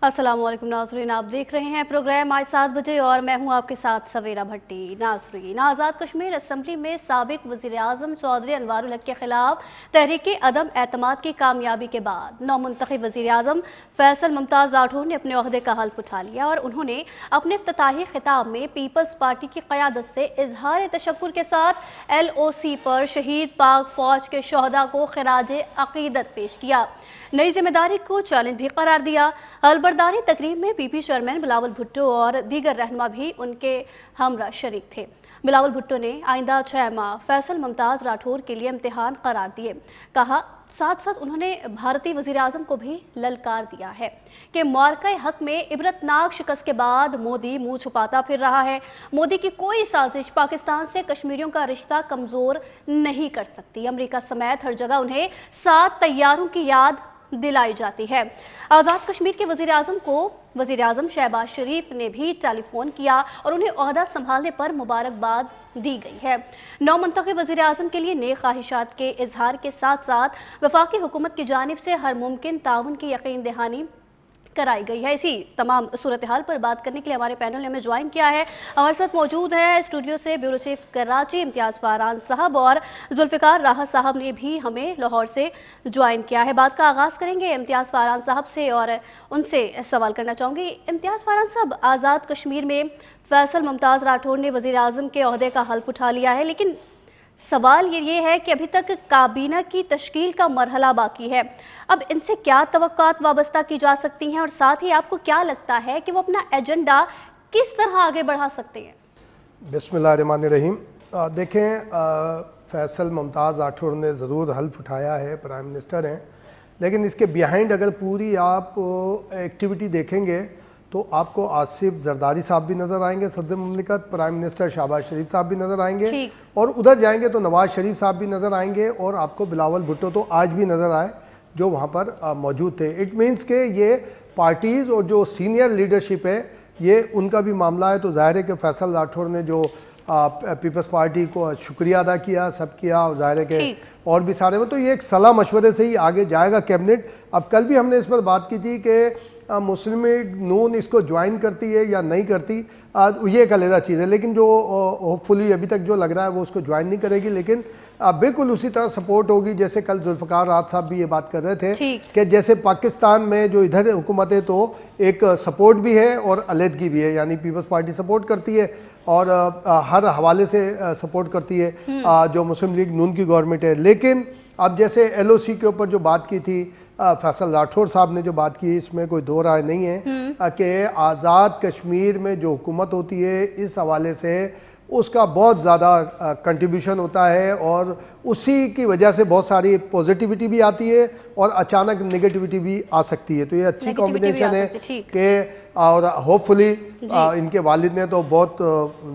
अस्सलाम वालेकुम नाज़रीन, आप देख रहे हैं प्रोग्राम आज 7 बजे और मैं हूं आपके साथ सवेरा भट्टी। नाज़रीन, आज़ाद कश्मीर असम्बली में साबिक वज़ीर आज़म चौधरी अनवारुल हक के खिलाफ तहरीक अदम एतमाद की कामयाबी के बाद नौमुंतखब वज़ीर आज़म फैसल मुमताज़ राठौर ने अपने ओहदे का हल्फ उठा लिया और उन्होंने अपने इफ्तिताही खिताब में पीपल्स पार्टी की क़यादत से इजहार तशक्कुर के साथ LOC पर शहीद पाक फ़ौज के शहदा को खिराज अक़ीदत पेश किया। नई जिम्मेदारी को चैलेंज भी करार दिया। अलबरदारी तकरीब में PP चेयरमैन बिलावल भुट्टो और दीगर रहनुमा भी उनके हमरा शरीक थे। बिलावल भुट्टो ने आइंदा 6 माह फैसल मुमताज़ राठौर के लिए इम्तिहान करार दिए। कहा साथ साथ उन्होंने भारतीय वज़ीर आज़म को भी ललकार दिया है कि मार्का हक में इबरतनाक शिकस्त के बाद मोदी मुंह छुपाता फिर रहा है। मोदी की कोई साजिश पाकिस्तान से कश्मीरियों का रिश्ता कमज़ोर नहीं कर सकती। अमरीका समेत हर जगह उन्हें 7 तैयारों की याद दिलाई जाती है। आज़ाद कश्मीर के वज़ीर आज़म को वज़ीर आज़म शहबाज शरीफ ने भी टेलीफोन किया और उन्हें ओहदा संभालने पर मुबारकबाद दी गई है। नौमुंतखब वज़ीर आज़म के लिए नेक ख्वाहिशात के इजहार के साथ साथ वफाकी हुकूमत की जानिब से हर मुमकिन ताउन की यकीन दहानी कराई गई है। इसी तमाम सूरत हाल पर बात करने के लिए हमारे पैनल ने हमें ज्वाइन किया है। हमारे साथ मौजूद है स्टूडियो से ब्यूरो चीफ कराची इम्तियाज़ फ़ारान साहब और जुल्फ़िकार राहत साहब ने भी हमें लाहौर से ज्वाइन किया है। बात का आगाज़ करेंगे इम्तियाज़ फ़ारान साहब से और उनसे सवाल करना चाहूँगी। इम्तियाज़ फ़ारान साहब, आज़ाद कश्मीर में फैसल मुमताज़ राठौर ने वज़ीर आज़म के ओहदे का हल्फ उठा लिया है, लेकिन सवाल ये है कि अभी तक काबीना की तश्कील का मरहला बाकी है। अब इनसे क्या तवक्कात वाबस्ता की जा सकती हैं और साथ ही आपको क्या लगता है कि वो अपना एजेंडा किस तरह आगे बढ़ा सकते हैं? बिस्मिल्लाहिर्रहमानिर्रहीम। देखें, फैसल मुमताज़ राठौर ने ज़रूर हल्फ उठाया है, प्राइम मिनिस्टर हैं, लेकिन इसके बिहाइंड अगर पूरी आप एक्टिविटी देखेंगे तो आपको आसिफ जरदारी साहब भी नज़र आएंगे, सदर मुमलिकत, प्राइम मिनिस्टर शहबाज शरीफ साहब भी नज़र आएंगे और उधर जाएंगे तो नवाज शरीफ साहब भी नज़र आएंगे और आपको बिलावल भुट्टो तो आज भी नज़र आए जो वहाँ पर मौजूद थे। इट मीन्स के ये पार्टीज़ और जो सीनियर लीडरशिप है ये उनका भी मामला है। तो ज़ाहिर है कि फैसल राठौर ने जो पीपल्स पार्टी को शुक्रिया अदा किया, सब किया, और ज़ाहिर है कि और भी सारे में तो ये एक सलाह मशवरे से ही आगे जाएगा कैबिनेट। अब कल भी हमने इस पर बात की थी कि मुस्लिम नून इसको ज्वाइन करती है या नहीं करती, ये एक अलग चीज़ है, लेकिन जो होपफुली अभी तक जो लग रहा है वो उसको ज्वाइन नहीं करेगी, लेकिन बिल्कुल उसी तरह सपोर्ट होगी जैसे कल जुल्फ़िकार राहत साहब भी ये बात कर रहे थे कि जैसे पाकिस्तान में जो इधर हुकूमत है तो एक सपोर्ट भी है और अलहदगी भी है, यानी पीपल्स पार्टी सपोर्ट करती है और हर हवाले से सपोर्ट करती है जो मुस्लिम लीग नून की गवर्नमेंट है। लेकिन अब जैसे LOC के ऊपर जो बात की थी फैसल राठौर साहब ने जो बात की, इसमें कोई दो राय नहीं है कि आज़ाद कश्मीर में जो हुकूमत होती है इस हवाले से उसका बहुत ज़्यादा कंट्रीब्यूशन होता है और उसी की वजह से बहुत सारी पॉजिटिविटी भी आती है और अचानक नेगेटिविटी भी आ सकती है। तो ये अच्छी कॉम्बिनेशन है कि और होपफुली इनके वालिद ने तो बहुत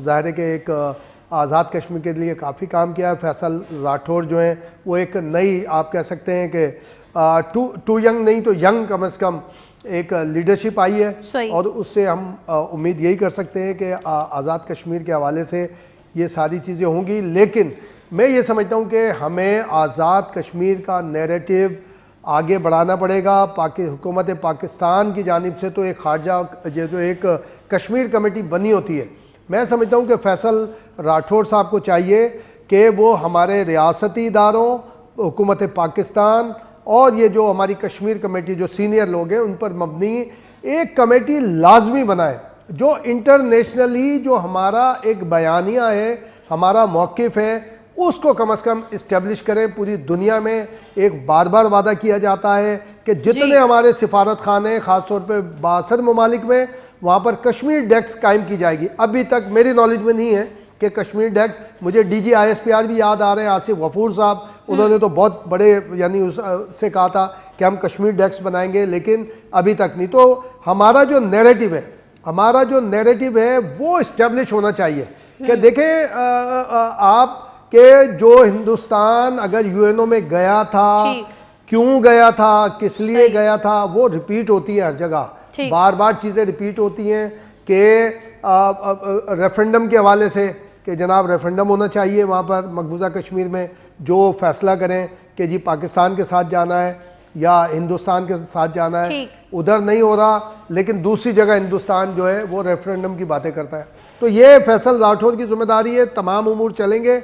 ज़ाहिर है कि एक आज़ाद कश्मीर के लिए काफ़ी काम किया है। फैसल राठौर जो हैं वो एक नई, आप कह सकते हैं कि टू यंग नहीं तो यंग कम से कम एक लीडरशिप आई है और उससे हम उम्मीद यही कर सकते हैं कि आज़ाद कश्मीर के हवाले से ये सारी चीज़ें होंगी। लेकिन मैं ये समझता हूँ कि हमें आज़ाद कश्मीर का नैरेटिव आगे बढ़ाना पड़ेगा। हुकूमत पाकिस्तान की जानिब से तो एक खारजा जो एक कश्मीर कमेटी बनी होती है, मैं समझता हूँ कि फैसल राठौर साहब को चाहिए कि वो हमारे रियासती इदारों, हुकूमत पाकिस्तान और ये जो हमारी कश्मीर कमेटी जो सीनियर लोग हैं उन पर मबनी एक कमेटी लाजमी बनाए जो इंटरनेशनली जो हमारा एक बयानिया है, हमारा मौक़िफ़ है, उसको कम से कम इस्टेब्लिश करें। पूरी दुनिया में एक बार बार वादा किया जाता है कि जितने हमारे सिफारत खाने ख़ासतौर पर 62 ममालिक में, वहाँ पर कश्मीर डेस्क कायम की जाएगी। अभी तक मेरी नॉलेज में नहीं है कि कश्मीर डेस्क, मुझे DG ISPR भी याद आ रहे हैं, आसिफ गफूर साहब, उन्होंने तो बहुत बड़े यानी उससे कहा था कि हम कश्मीर डेस्क बनाएंगे, लेकिन अभी तक नहीं। तो हमारा जो नैरेटिव है वो इस्टेब्लिश होना चाहिए कि देखें आप के जो हिंदुस्तान अगर UNO में गया था, क्यों गया था, किस लिए गया था, वो रिपीट होती है हर जगह, बार बार चीज़ें रिपीट होती हैं कि रेफरेंडम के हवाले से कि जनाब रेफरेंडम होना चाहिए वहाँ पर मकबूजा कश्मीर में, जो फैसला करें कि जी पाकिस्तान के साथ जाना है या हिंदुस्तान के साथ जाना है, ठीक। उधर नहीं हो रहा, लेकिन दूसरी जगह हिंदुस्तान जो है वो रेफरेंडम की बातें करता है। तो ये फैसल राठौर की जिम्मेदारी है, तमाम उमूर चलेंगे।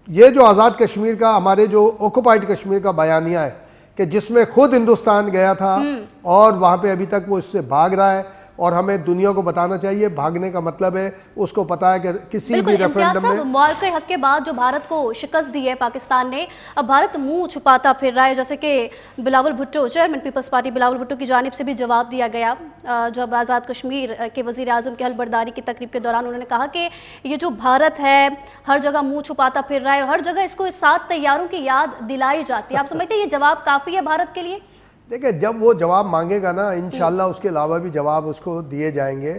ये जो आज़ाद कश्मीर का, हमारे जो ऑक्युपाइड कश्मीर का बयानिया है कि जिसमें खुद हिंदुस्तान गया था और वहाँ पे अभी तक वो इससे भाग रहा है, और हमें दुनिया को बताना चाहिए भागने का मतलब है उसको पता है कि किसी भी रेफरेंडम में मौके हक के बाद जो भारत को शिकस्त दी है पाकिस्तान ने, अब भारत मुंह छुपाता फिर रहा है। जैसे कि Bilawal Bhutto, chairman Peoples Party Bilawal Bhutto की जानिब से भी जवाब दिया गया जब आज़ाद कश्मीर के वज़ीर आज़म की हलबर्दारी की तकरीब के दौरान उन्होंने कहा कि ये जो भारत है हर जगह मुंह छुपाता फिर रहा है, हर जगह इसको 7 तैयारों की याद दिलाई जाती है। आप समझते हैं ये जवाब काफ़ी है भारत के लिए? देखिए, जब वो जवाब मांगेगा ना, इंशाल्लाह उसके अलावा भी जवाब उसको दिए जाएंगे,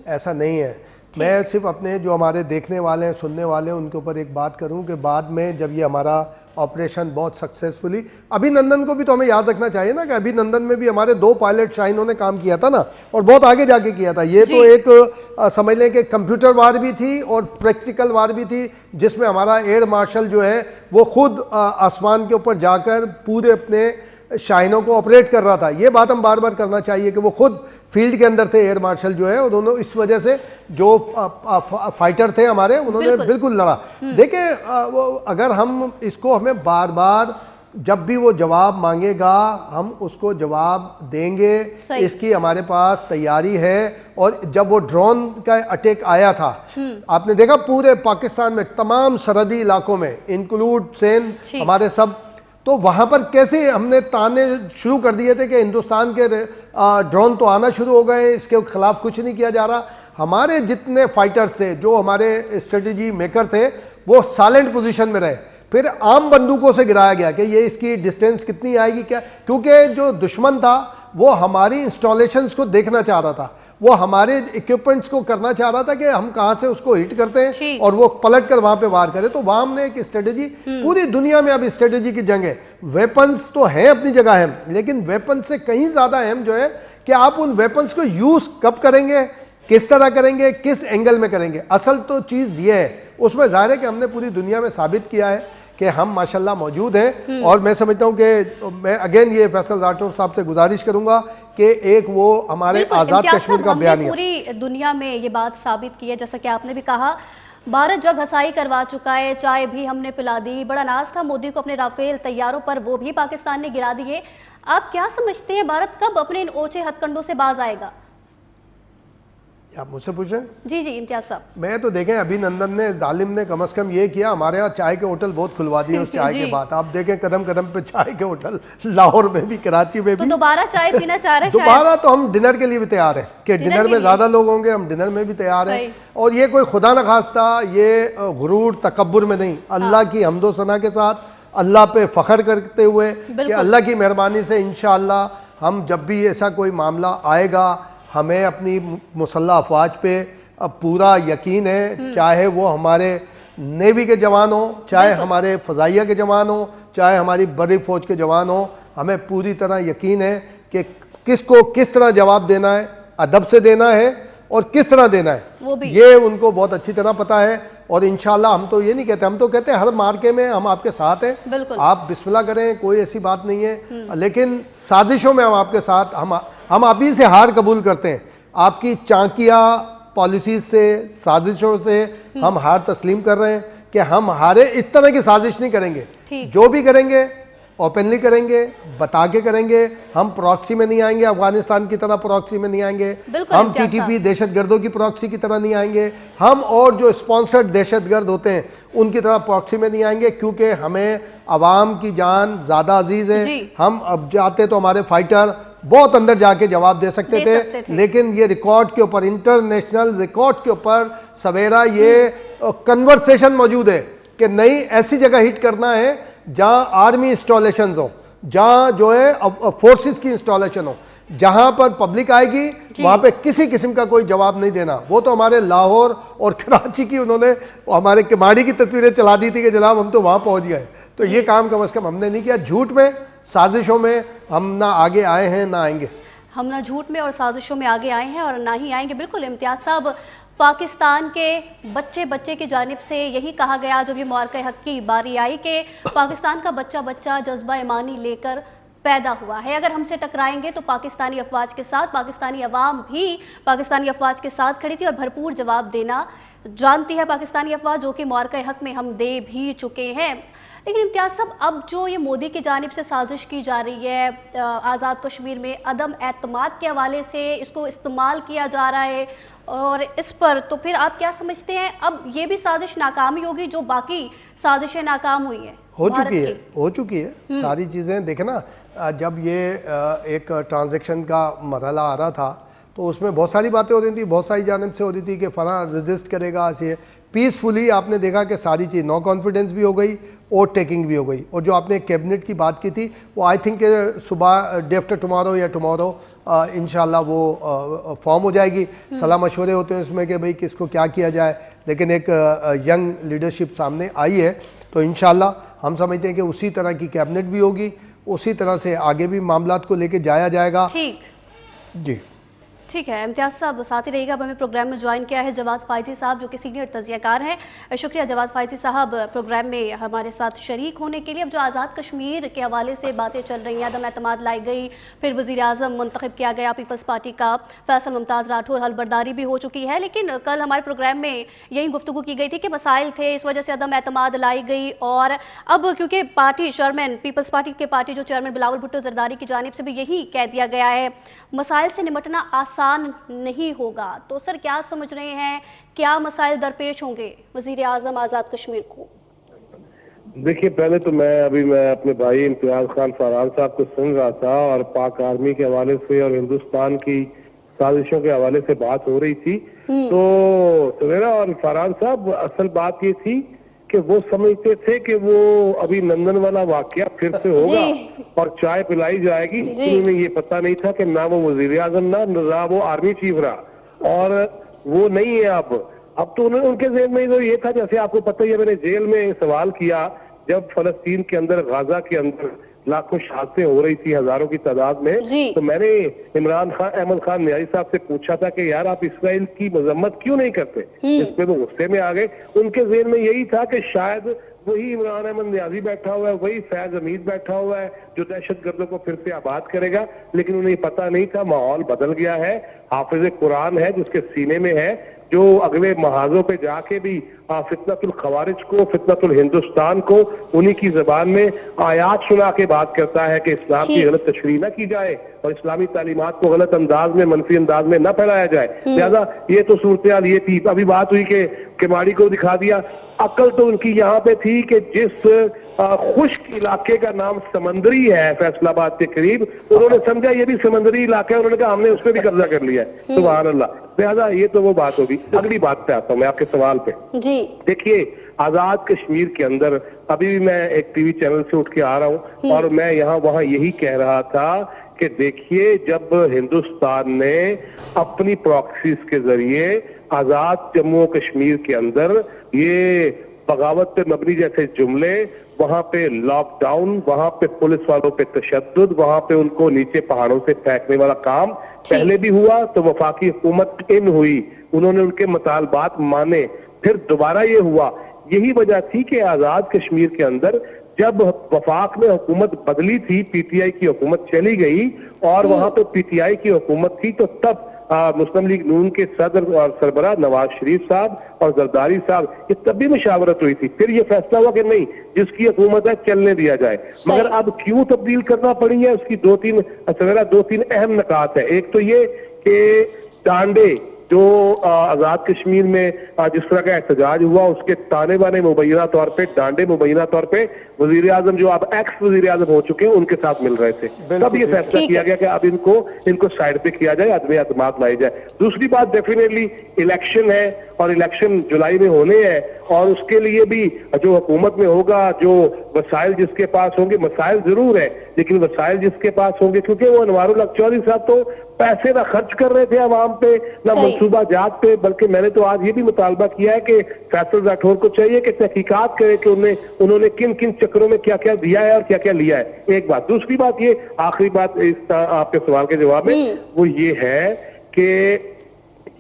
ऐसा नहीं है। मैं सिर्फ अपने जो हमारे देखने वाले हैं, सुनने वाले हैं, उनके ऊपर एक बात करूं कि बाद में जब ये हमारा ऑपरेशन बहुत सक्सेसफुली, अभिनंदन को भी तो हमें याद रखना चाहिए ना कि अभिनंदन में भी हमारे 2 पायलट शाहीनों ने काम किया था ना, और बहुत आगे जाके किया था। ये तो एक समझ लें कि कंप्यूटर वार भी थी और प्रैक्टिकल वार भी थी, जिसमें हमारा एयर मार्शल जो है वो खुद आसमान के ऊपर जाकर पूरे अपने शाहीनों को ऑपरेट कर रहा था। ये बात हम बार बार करना चाहिए कि वो खुद फील्ड के अंदर थे एयर मार्शल जो है, उन्होंने इस वजह से जो फाइटर थे हमारे, उन्होंने बिल्कुल लड़ा। देखिए, अगर हम इसको, हमें बार बार जब भी वो जवाब मांगेगा हम उसको जवाब देंगे, इसकी हमारे पास तैयारी है। और जब वो ड्रोन का अटैक आया था, आपने देखा पूरे पाकिस्तान में तमाम सरहदी इलाकों में, इंक्लूड सेन, हमारे सब, तो वहां पर कैसे हमने ताने शुरू कर दिए थे कि हिंदुस्तान के ड्रोन तो आना शुरू हो गए, इसके खिलाफ कुछ नहीं किया जा रहा। हमारे जितने फाइटर्स थे, जो हमारे स्ट्रेटेजी मेकर थे, वो साइलेंट पोजीशन में रहे। फिर आम बंदूकों से गिराया गया कि ये इसकी डिस्टेंस कितनी आएगी क्या, क्योंकि जो दुश्मन था वो हमारी इंस्टॉलेशंस को देखना चाह रहा था, वो हमारे इक्विपमेंट्स को करना चाह रहा था कि हम कहां से उसको हिट करते हैं और वो पलट कर वहां पे वार करे। तो वहां हमने एक स्ट्रेटेजी, पूरी दुनिया में अब स्ट्रेटेजी की जंग है। वेपन्स तो हैं अपनी जगह अहम, लेकिन वेपन्स से कहीं ज्यादा अहम जो है कि आप उन वेपन्स को यूज कब करेंगे, किस तरह करेंगे, किस एंगल में करेंगे। असल तो चीज ये है, उसमें जाहिर है कि हमने पूरी दुनिया में साबित किया है कि हम माशाल्लाह मौजूद हैं। और मैं समझता हूं कि मैं अगेन ये फैसल राठौर साहब से गुजारिश करूंगा कि एक वो हमारे आज़ाद कश्मीर का बयानिया, पूरी दुनिया में ये बात साबित की है। जैसा कि आपने भी कहा, भारत जग हसाई करवा चुका है, चाय भी हमने पिला दी, बड़ा नाज था मोदी को अपने राफेल तैयारों पर, वो भी पाकिस्तान ने गिरा दिए। आप क्या समझते हैं भारत कब अपने इन ओछे हथकंडों से बाज आएगा? आप मुझसे पूछें? जी जी इम्तियाज साहब। मैं तो देखें, अभिनंदन ने, जालिम ने कम से कम ये किया, हमारे यहाँ चाय के होटल बहुत खुलवा दिए उस चाय के बाद। आप देखें कदम कदम पे चाय के होटल, लाहौर में भी, कराची में भी। तो दोबारा चाय पीना चाह रहे हैं? दोबारा तो हम डिनर के लिए भी तैयार हैं कि डिनर में ज्यादा लोग होंगे, हम डिनर में भी तैयार हैं। और ये कोई खुदा न खास्ता, ये गुरूर तकब्बुर में नहीं, अल्लाह की हम्दो सना के साथ, अल्लाह पे फख्र करते हुए कि अल्लाह की मेहरबानी से इंशाअल्लाह हम जब भी ऐसा कोई मामला आएगा, हमें अपनी मुसल्लह अफवाज पे अब पूरा यकीन है, चाहे वो हमारे नेवी के जवान हो, चाहे हमारे फ़ज़ाइया के जवान हो, चाहे हमारी बड़ी फ़ौज के जवान हो, हमें पूरी तरह यकीन है कि किसको किस तरह जवाब देना है, अदब से देना है और किस तरह देना है, वो भी ये उनको बहुत अच्छी तरह पता है। और इंशाल्लाह हम तो ये नहीं कहते, हम तो कहते हैं हर मार्के में हम आपके साथ हैं, आप बिस्मिल्लाह करें, कोई ऐसी बात नहीं है। लेकिन साजिशों में हम आपके साथ, हम आप ही से हार कबूल करते हैं। आपकी चांकिया पॉलिसीज से, साजिशों से हम हार तस्लीम कर रहे हैं कि हम हारे, इस तरह की साजिश नहीं करेंगे। जो भी करेंगे ओपनली करेंगे, बता के करेंगे। हम प्रॉक्सी में नहीं आएंगे, अफगानिस्तान की तरह प्रॉक्सी में नहीं आएंगे, हम टीटीपी दहशतगर्दों की प्रॉक्सी की तरह नहीं आएंगे, हम और जो स्पॉन्सर्ड दहशतगर्द होते हैं उनकी तरह प्रॉक्सी में नहीं आएंगे, क्योंकि हमें अवाम की जान ज़्यादा अजीज है। हम अब जाते तो हमारे फाइटर बहुत अंदर जाके जवाब दे सकते थे, लेकिन ये रिकॉर्ड के ऊपर, इंटरनेशनल रिकॉर्ड के ऊपर सवेरा ये कन्वर्सेशन मौजूद है कि नहीं, ऐसी जगह हिट करना है जहां आर्मी इंस्टॉलेशन हो, जहां जो है फोर्सेस की इंस्टॉलेशन हो, जहां पर पब्लिक आएगी वहां पे किसी किस्म का कोई जवाब नहीं देना। वो तो हमारे लाहौर और कराची की उन्होंने हमारे किमाड़ी की तस्वीरें चला दी थी कि जनाब हम तो वहां पहुंच गए। तो ये काम कम से कम हमने नहीं किया। झूठ में, साजिशों में हम ना आगे आए हैं ना आएंगे। हम ना झूठ में और साजिशों में आगे आए हैं और ना ही आएंगे। बिल्कुल इम्तियाज साहब, पाकिस्तान के बच्चे बच्चे की जानिब से यही कहा गया जब ये मुआरका हक की बारी आई कि पाकिस्तान का बच्चा बच्चा जज्बा ईमानी लेकर पैदा हुआ है। अगर हमसे टकराएंगे तो पाकिस्तानी अफवाज के साथ, पाकिस्तानी अवाम भी पाकिस्तानी अफवाज के साथ खड़ी थी और भरपूर जवाब देना जानती है पाकिस्तानी अफवाज, जो कि मार्का हक में हम दे भी चुके हैं। लेकिन इम्तियाज साहब, अब जो ये मोदी की जानिब से साजिश की जा रही है आज़ाद कश्मीर में अदम एतमाद के हवाले से इसको इस्तेमाल किया जा रहा है, और इस पर तो फिर आप क्या समझते हैं, अब ये भी साजिश नाकाम ही होगी जो बाकी साजिशें नाकाम हुई हैं? हो चुकी है सारी चीज़ें। देखे ना, जब ये एक ट्रांजैक्शन का मरहला आ रहा था तो उसमें बहुत सारी बातें हो रही थी, बहुत सारी जानिब से हो रही थी कि फलां रेजिस्ट करेगा, ऐसे पीसफुली आपने देखा कि सारी चीज़ नो कॉन्फिडेंस भी हो गई और टेकिंग भी हो गई। और जो आपने कैबिनेट की बात की थी वो आई थिंक सुबह डे आफ्टर टुमारो या टुमारो इंशाल्लाह वो फॉर्म हो जाएगी। सलाह मशवरे होते हैं इसमें कि भाई किसको क्या किया जाए, लेकिन एक यंग लीडरशिप सामने आई है तो इंशाल्लाह हम समझते हैं कि उसी तरह की कैबिनेट भी होगी, उसी तरह से आगे भी मामलात को लेके जाया जाएगा। जी ठीक है इम्तियाज साहब, साथ ही रहेगा। अब हमें प्रोग्राम में ज्वाइन किया है जवाद फायजी साहब, जो कि सीनियर तजियाकार हैं। शुक्रिया जवाद फायजी साहब प्रोग्राम में हमारे साथ शरीक होने के लिए। अब जो आज़ाद कश्मीर के हवाले से बातें चल रही हैं, अदम एतमाद लाई गई, फिर वज़ीर आज़म मुंतखब किया गया पीपल्स पार्टी का, फैसल मुमताज़ राठौर, हलबरदारी भी हो चुकी है। लेकिन कल हमारे प्रोग्राम में यही गुफ्तगू की गई थी कि मसाइल थे, इस वजह से अदम एतमाद लाई गई। और अब क्योंकि पार्टी चेयरमैन, पीपल्स पार्टी के पार्टी जो चेयरमैन बिलावल भुट्टो जरदारी की जानिब से भी यही कह दिया गया है, मसाइल से निपटना आसान नहीं होगा। तो सर क्या समझ रहे हैं, क्या मसाइल दरपेश होंगे वज़ीर आज़म आज़ाद कश्मीर को? देखिए, पहले तो मैं अपने भाई इम्तियाज खान फरहान साहब को सुन रहा था और पाक आर्मी के हवाले से और हिंदुस्तान की साजिशों के हवाले से बात हो रही थी। तो सवेरा और फरहान साहब, असल बात ये थी कि वो समझते थे कि वो अभी नंदन वाला वाकया फिर से होगा और चाय पिलाई जाएगी। उन्हें ये पता नहीं था कि ना वो वजीर आजम ना वो आर्मी चीफ रहा, और वो नहीं है अब तो उनके ज़हन में तो ये था, जैसे आपको पता ही है, मैंने जेल में सवाल किया जब फलस्तीन के अंदर, गाजा के अंदर लाखों शहादतें हो रही थी हजारों की तादाद में, तो मैंने अहमद खान न्याजी साहब से पूछा था कि यार आप इसराइल की मजम्मत क्यों नहीं करते। इस पे वो गुस्से में आ गए। उनके ज़हन में यही था कि शायद वही इमरान अहमद न्याजी बैठा हुआ है, वही फैज हमीद बैठा हुआ है जो दहशतगर्दों को फिर से आबाद करेगा। लेकिन उन्हें पता नहीं था माहौल बदल गया है। हाफिज कुरान है जिसके सीने में है, जो अगले महाजों पे जाके भी फितनतुल खवारिज को, फितनतुल हिंदुस्तान को उन्हीं की जबान में आयात सुना के बात करता है कि इस्लाम की गलत तशरीह न की जाए और इस्लामी तालीमात को गलत अंदाज में, मनफी अंदाज में न फैलाया जाए। लिहाजा ये तो सूरत ये थी। अभी बात हुई कि केमाड़ी को दिखा दिया। अकल तो उनकी यहाँ पे थी कि जिस खुश्क इलाके का नाम समंदरी है फैसलाबाद के करीब, उन्होंने समझा ये भी समंदरी इलाका है, उन्होंने कहा हमने उस पर भी कब्जा कर लिया है। सुभान अल्लाह। लिहाजा ये तो वो बात होगी। अगली बात पे आता हूँ मैं आपके सवाल पे। जी देखिए, आजाद कश्मीर के अंदर अभी भी मैं एक टीवी चैनल से उठ के आ रहा हूँ और मैं यहाँ वहां यही कह रहा था कि देखिए, जब हिंदुस्तान ने अपनी प्रॉक्सीज के जरिए आजाद जम्मू कश्मीर के अंदर ये बगावत पे मबनी जैसे जुमले, वहां पे लॉकडाउन, वहां पे पुलिस वालों पे तशद्दुद, वहां पे उनको नीचे पहाड़ों से फेंकने वाला काम पहले भी हुआ तो वफाकी हुकूमत इन हुई, उन्होंने उनके मुतालबात माने, फिर दोबारा ये हुआ। यही वजह थी कि आजाद कश्मीर के अंदर जब वफाक में हुकूमत बदली थी, पीटीआई की हुकूमत चली गई और वहां पे पीटीआई की हुकूमत थी, तो तब मुस्लिम लीग नून के सदर और सरबराह नवाज शरीफ साहब और जरदारी साहब, ये तब भी मुशावरत हुई थी। फिर ये फैसला हुआ कि नहीं, जिसकी हुकूमत है चलने दिया जाए। मगर अब क्यों तब्दील करना पड़ी है, उसकी दो तीन अहम नकात है। एक तो ये कि डांडे जो आजाद कश्मीर में जिस तरह का एहतजाज हुआ, उसके ताने बाने मुबैना तौर पे, डांडे मुबैना तौर पे वजीर आजम जो अब एक्स वजीर आजम हो चुके हैं उनके साथ मिल रहे थे। तब ये फैसला किया गया कि अब इनको साइड पे किया जाए, अदम एतमाद लाई जाए। दूसरी बात, डेफिनेटली इलेक्शन है और इलेक्शन जुलाई में होने हैं और उसके लिए भी जो हुकूमत में होगा, जो वसाइल जिसके पास होंगे, मसाइल जरूर है लेकिन वसाइल जिसके पास होंगे, क्योंकि वो अनवारुल हक चौधरी साहब तो पैसे ना खर्च कर रहे थे आवाम पे, ना मनसूबा जात पे, बल्कि मैंने तो आज ये भी मुतालबा किया है कि फैसल राठौर को चाहिए कि तहकीकात करे कि उन्होंने किन किन चक्रों में क्या क्या दिया है और क्या क्या लिया है। एक बात। दूसरी बात, ये आखिरी बात इस आपके सवाल के जवाब में, वो ये है कि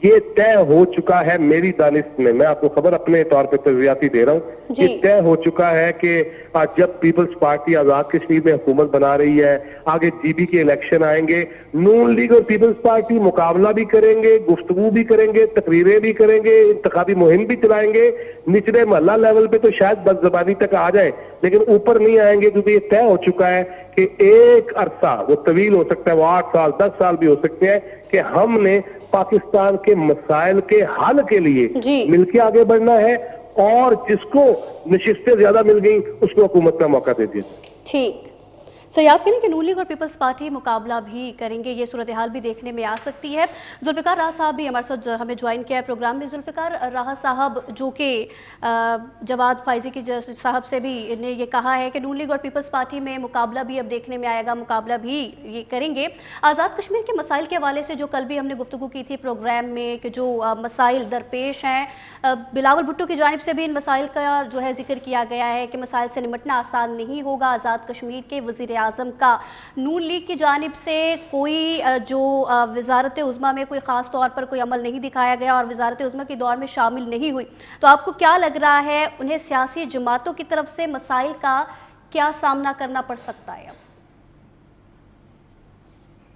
ये तय हो चुका है मेरी दानिश में, मैं आपको खबर अपने तौर पे तजवियाती दे रहा हूँ, ये तय हो चुका है कि आज जब पीपल्स पार्टी आजाद कश्मीर में हुकूमत बना रही है, आगे जीबी के इलेक्शन आएंगे, नून लीग और पीपल्स पार्टी मुकाबला भी करेंगे, गुफ्तगू भी करेंगे, तकरीरें भी करेंगे, इंतखाबी मुहिम भी चलाएंगे। निचले मोहल्ला लेवल पे तो शायद बदजबानी तक आ जाए, लेकिन ऊपर नहीं आएंगे, क्योंकि ये तय हो चुका है कि एक अरसा, वो तवील हो सकता है, वो 8 साल 10 साल भी हो सकते हैं, कि हमने पाकिस्तान के मसाइल के हल के लिए मिलके आगे बढ़ना है, और जिसको नशिस्तें ज्यादा मिल गई उसको हुकूमत का मौका दे दिया। ठीक, सही आप कह रहे हैं कि नून लीग और पीपल्स पार्टी मुकाबला भी करेंगे, ये सूरत हाल भी देखने में आ सकती है। जुल्फ़िकार राह साहब भी हमारे साथ हमें ज्वाइन किया है प्रोग्राम में। जुल्फ़िकार राह साहब, जो कि जवाद फाइजी की साहब से भी ने ये कहा है कि नून लीग और पीपल्स पार्टी में मुकाबला भी अब देखने में आएगा, मुकाबला भी ये करेंगे। आज़ाद कश्मीर के मसाइल के हवाले से जो कल भी हमने गुफ्तगू की थी प्रोग्राम में कि जो मसाइल दरपेश हैं, बिलावल भुट्टो की जानिब से भी इन मसाइल का जो है जिक्र किया गया है कि मसाइल से निपटना आसान नहीं होगा। आज़ाद कश्मीर के वज़ीर आज़म का नून लीग की जानिब से कोई जो वज़ारत उज़्मा में कोई ख़ास तौर पर कोई अमल नहीं दिखाया गया और वज़ारत उज़्मा के दौर में शामिल नहीं हुई, तो आपको क्या लग रहा है उन्हें सियासी जमातों की तरफ से मसाइल का क्या सामना करना पड़ सकता है? अब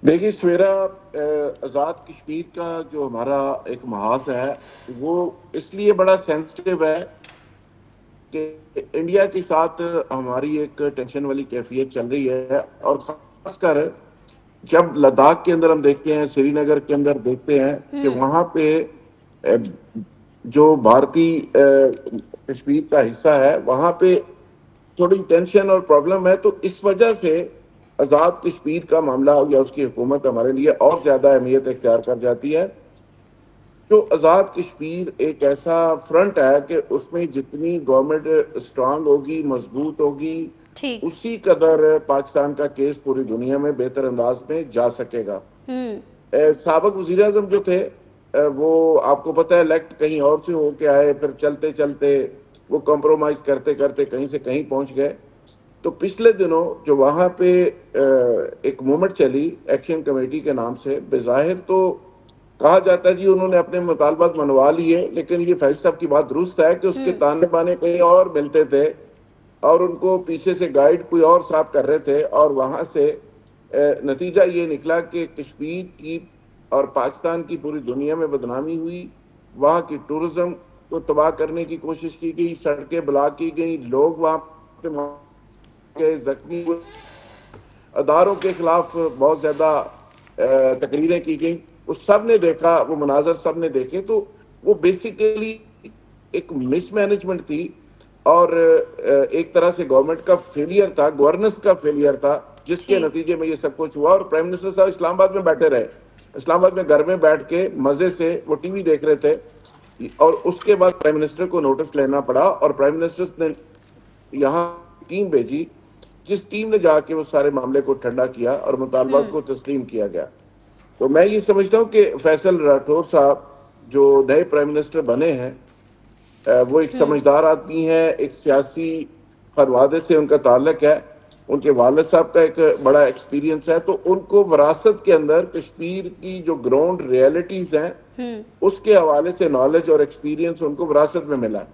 देखिए सवेरा, आज़ाद कश्मीर का जो हमारा एक महाज है वो इसलिए बड़ा सेंसिटिव है कि इंडिया के साथ हमारी एक टेंशन वाली कैफियत चल रही है, और खासकर जब लद्दाख के अंदर हम देखते हैं, श्रीनगर के अंदर देखते हैं कि वहां पे जो भारतीय कश्मीर का हिस्सा है वहां पे थोड़ी टेंशन और प्रॉब्लम है। तो इस वजह से आज़ाद कश्मीर का मामला या उसकी हुकूमत हमारे लिए और ज्यादा अहमियत इख्तियार कर जाती है। जो आज़ाद कश्मीर एक ऐसा फ्रंट है कि उसमें जितनी गवर्नमेंट स्ट्रांग होगी, मजबूत होगी, उसी कदर पाकिस्तान का केस पूरी दुनिया में बेहतर अंदाज में जा सकेगा। साबिक वज़ीर आज़म जो थे वो आपको पता है इलेक्ट कहीं और से होके आए, फिर चलते चलते वो कॉम्प्रोमाइज करते करते कहीं से कहीं पहुंच गए। तो पिछले दिनों जो वहां पे एक मूवमेंट चली एक्शन कमेटी के नाम से, बेजाहिर तो कहा जाता है जी उन्होंने अपने मुतालबात मनवा लिए, लेकिन ये फैज साहब की बात दुरुस्त है कि उसके ताने बाने कहीं और मिलते थे और उनको पीछे से गाइड कोई और साहब कर रहे थे, और वहां से नतीजा ये निकला कि कश्मीर की और पाकिस्तान की पूरी दुनिया में बदनामी हुई। वहां की टूरिज्म को तबाह करने की कोशिश की गई, सड़कें ब्लॉक की गई, लोग वहां पे जख्मी हुए, अदारों के खिलाफ बहुत ज्यादा तकरीरें की गई। उस सब ने देखा, वो मनाजर सब ने देखे, तो वो बेसिकली एक मिसमैनेजमेंट थी और एक तरह से गवर्नमेंट का फेलियर था, गवर्नेंस का फेलियर था, जिसके नतीजे में ये सब कुछ हुआ। और प्राइम मिनिस्टर साहब इस्लामाबाद में बैठे रहे, इस्लामाबाद में घर में बैठ के मजे से वो टीवी देख रहे थे, और उसके बाद प्राइम मिनिस्टर को नोटिस लेना पड़ा और प्राइम मिनिस्टर ने यहाँ टीम भेजी, जिस टीम ने जाके वो सारे मामले को ठंडा किया और मुतालबात को तस्लीम किया गया। तो मैं ये समझता हूँ कि फैसल राठौर साहब जो नए प्राइम मिनिस्टर बने हैं वो एक समझदार आदमी है, एक सियासी खरवादे से उनका ताल्लुक है, उनके वालिद साहब का एक बड़ा एक्सपीरियंस है, तो उनको विरासत के अंदर कश्मीर की जो ग्राउंड रियलिटीज हैं उसके हवाले से नॉलेज और एक्सपीरियंस उनको विरासत में मिला है,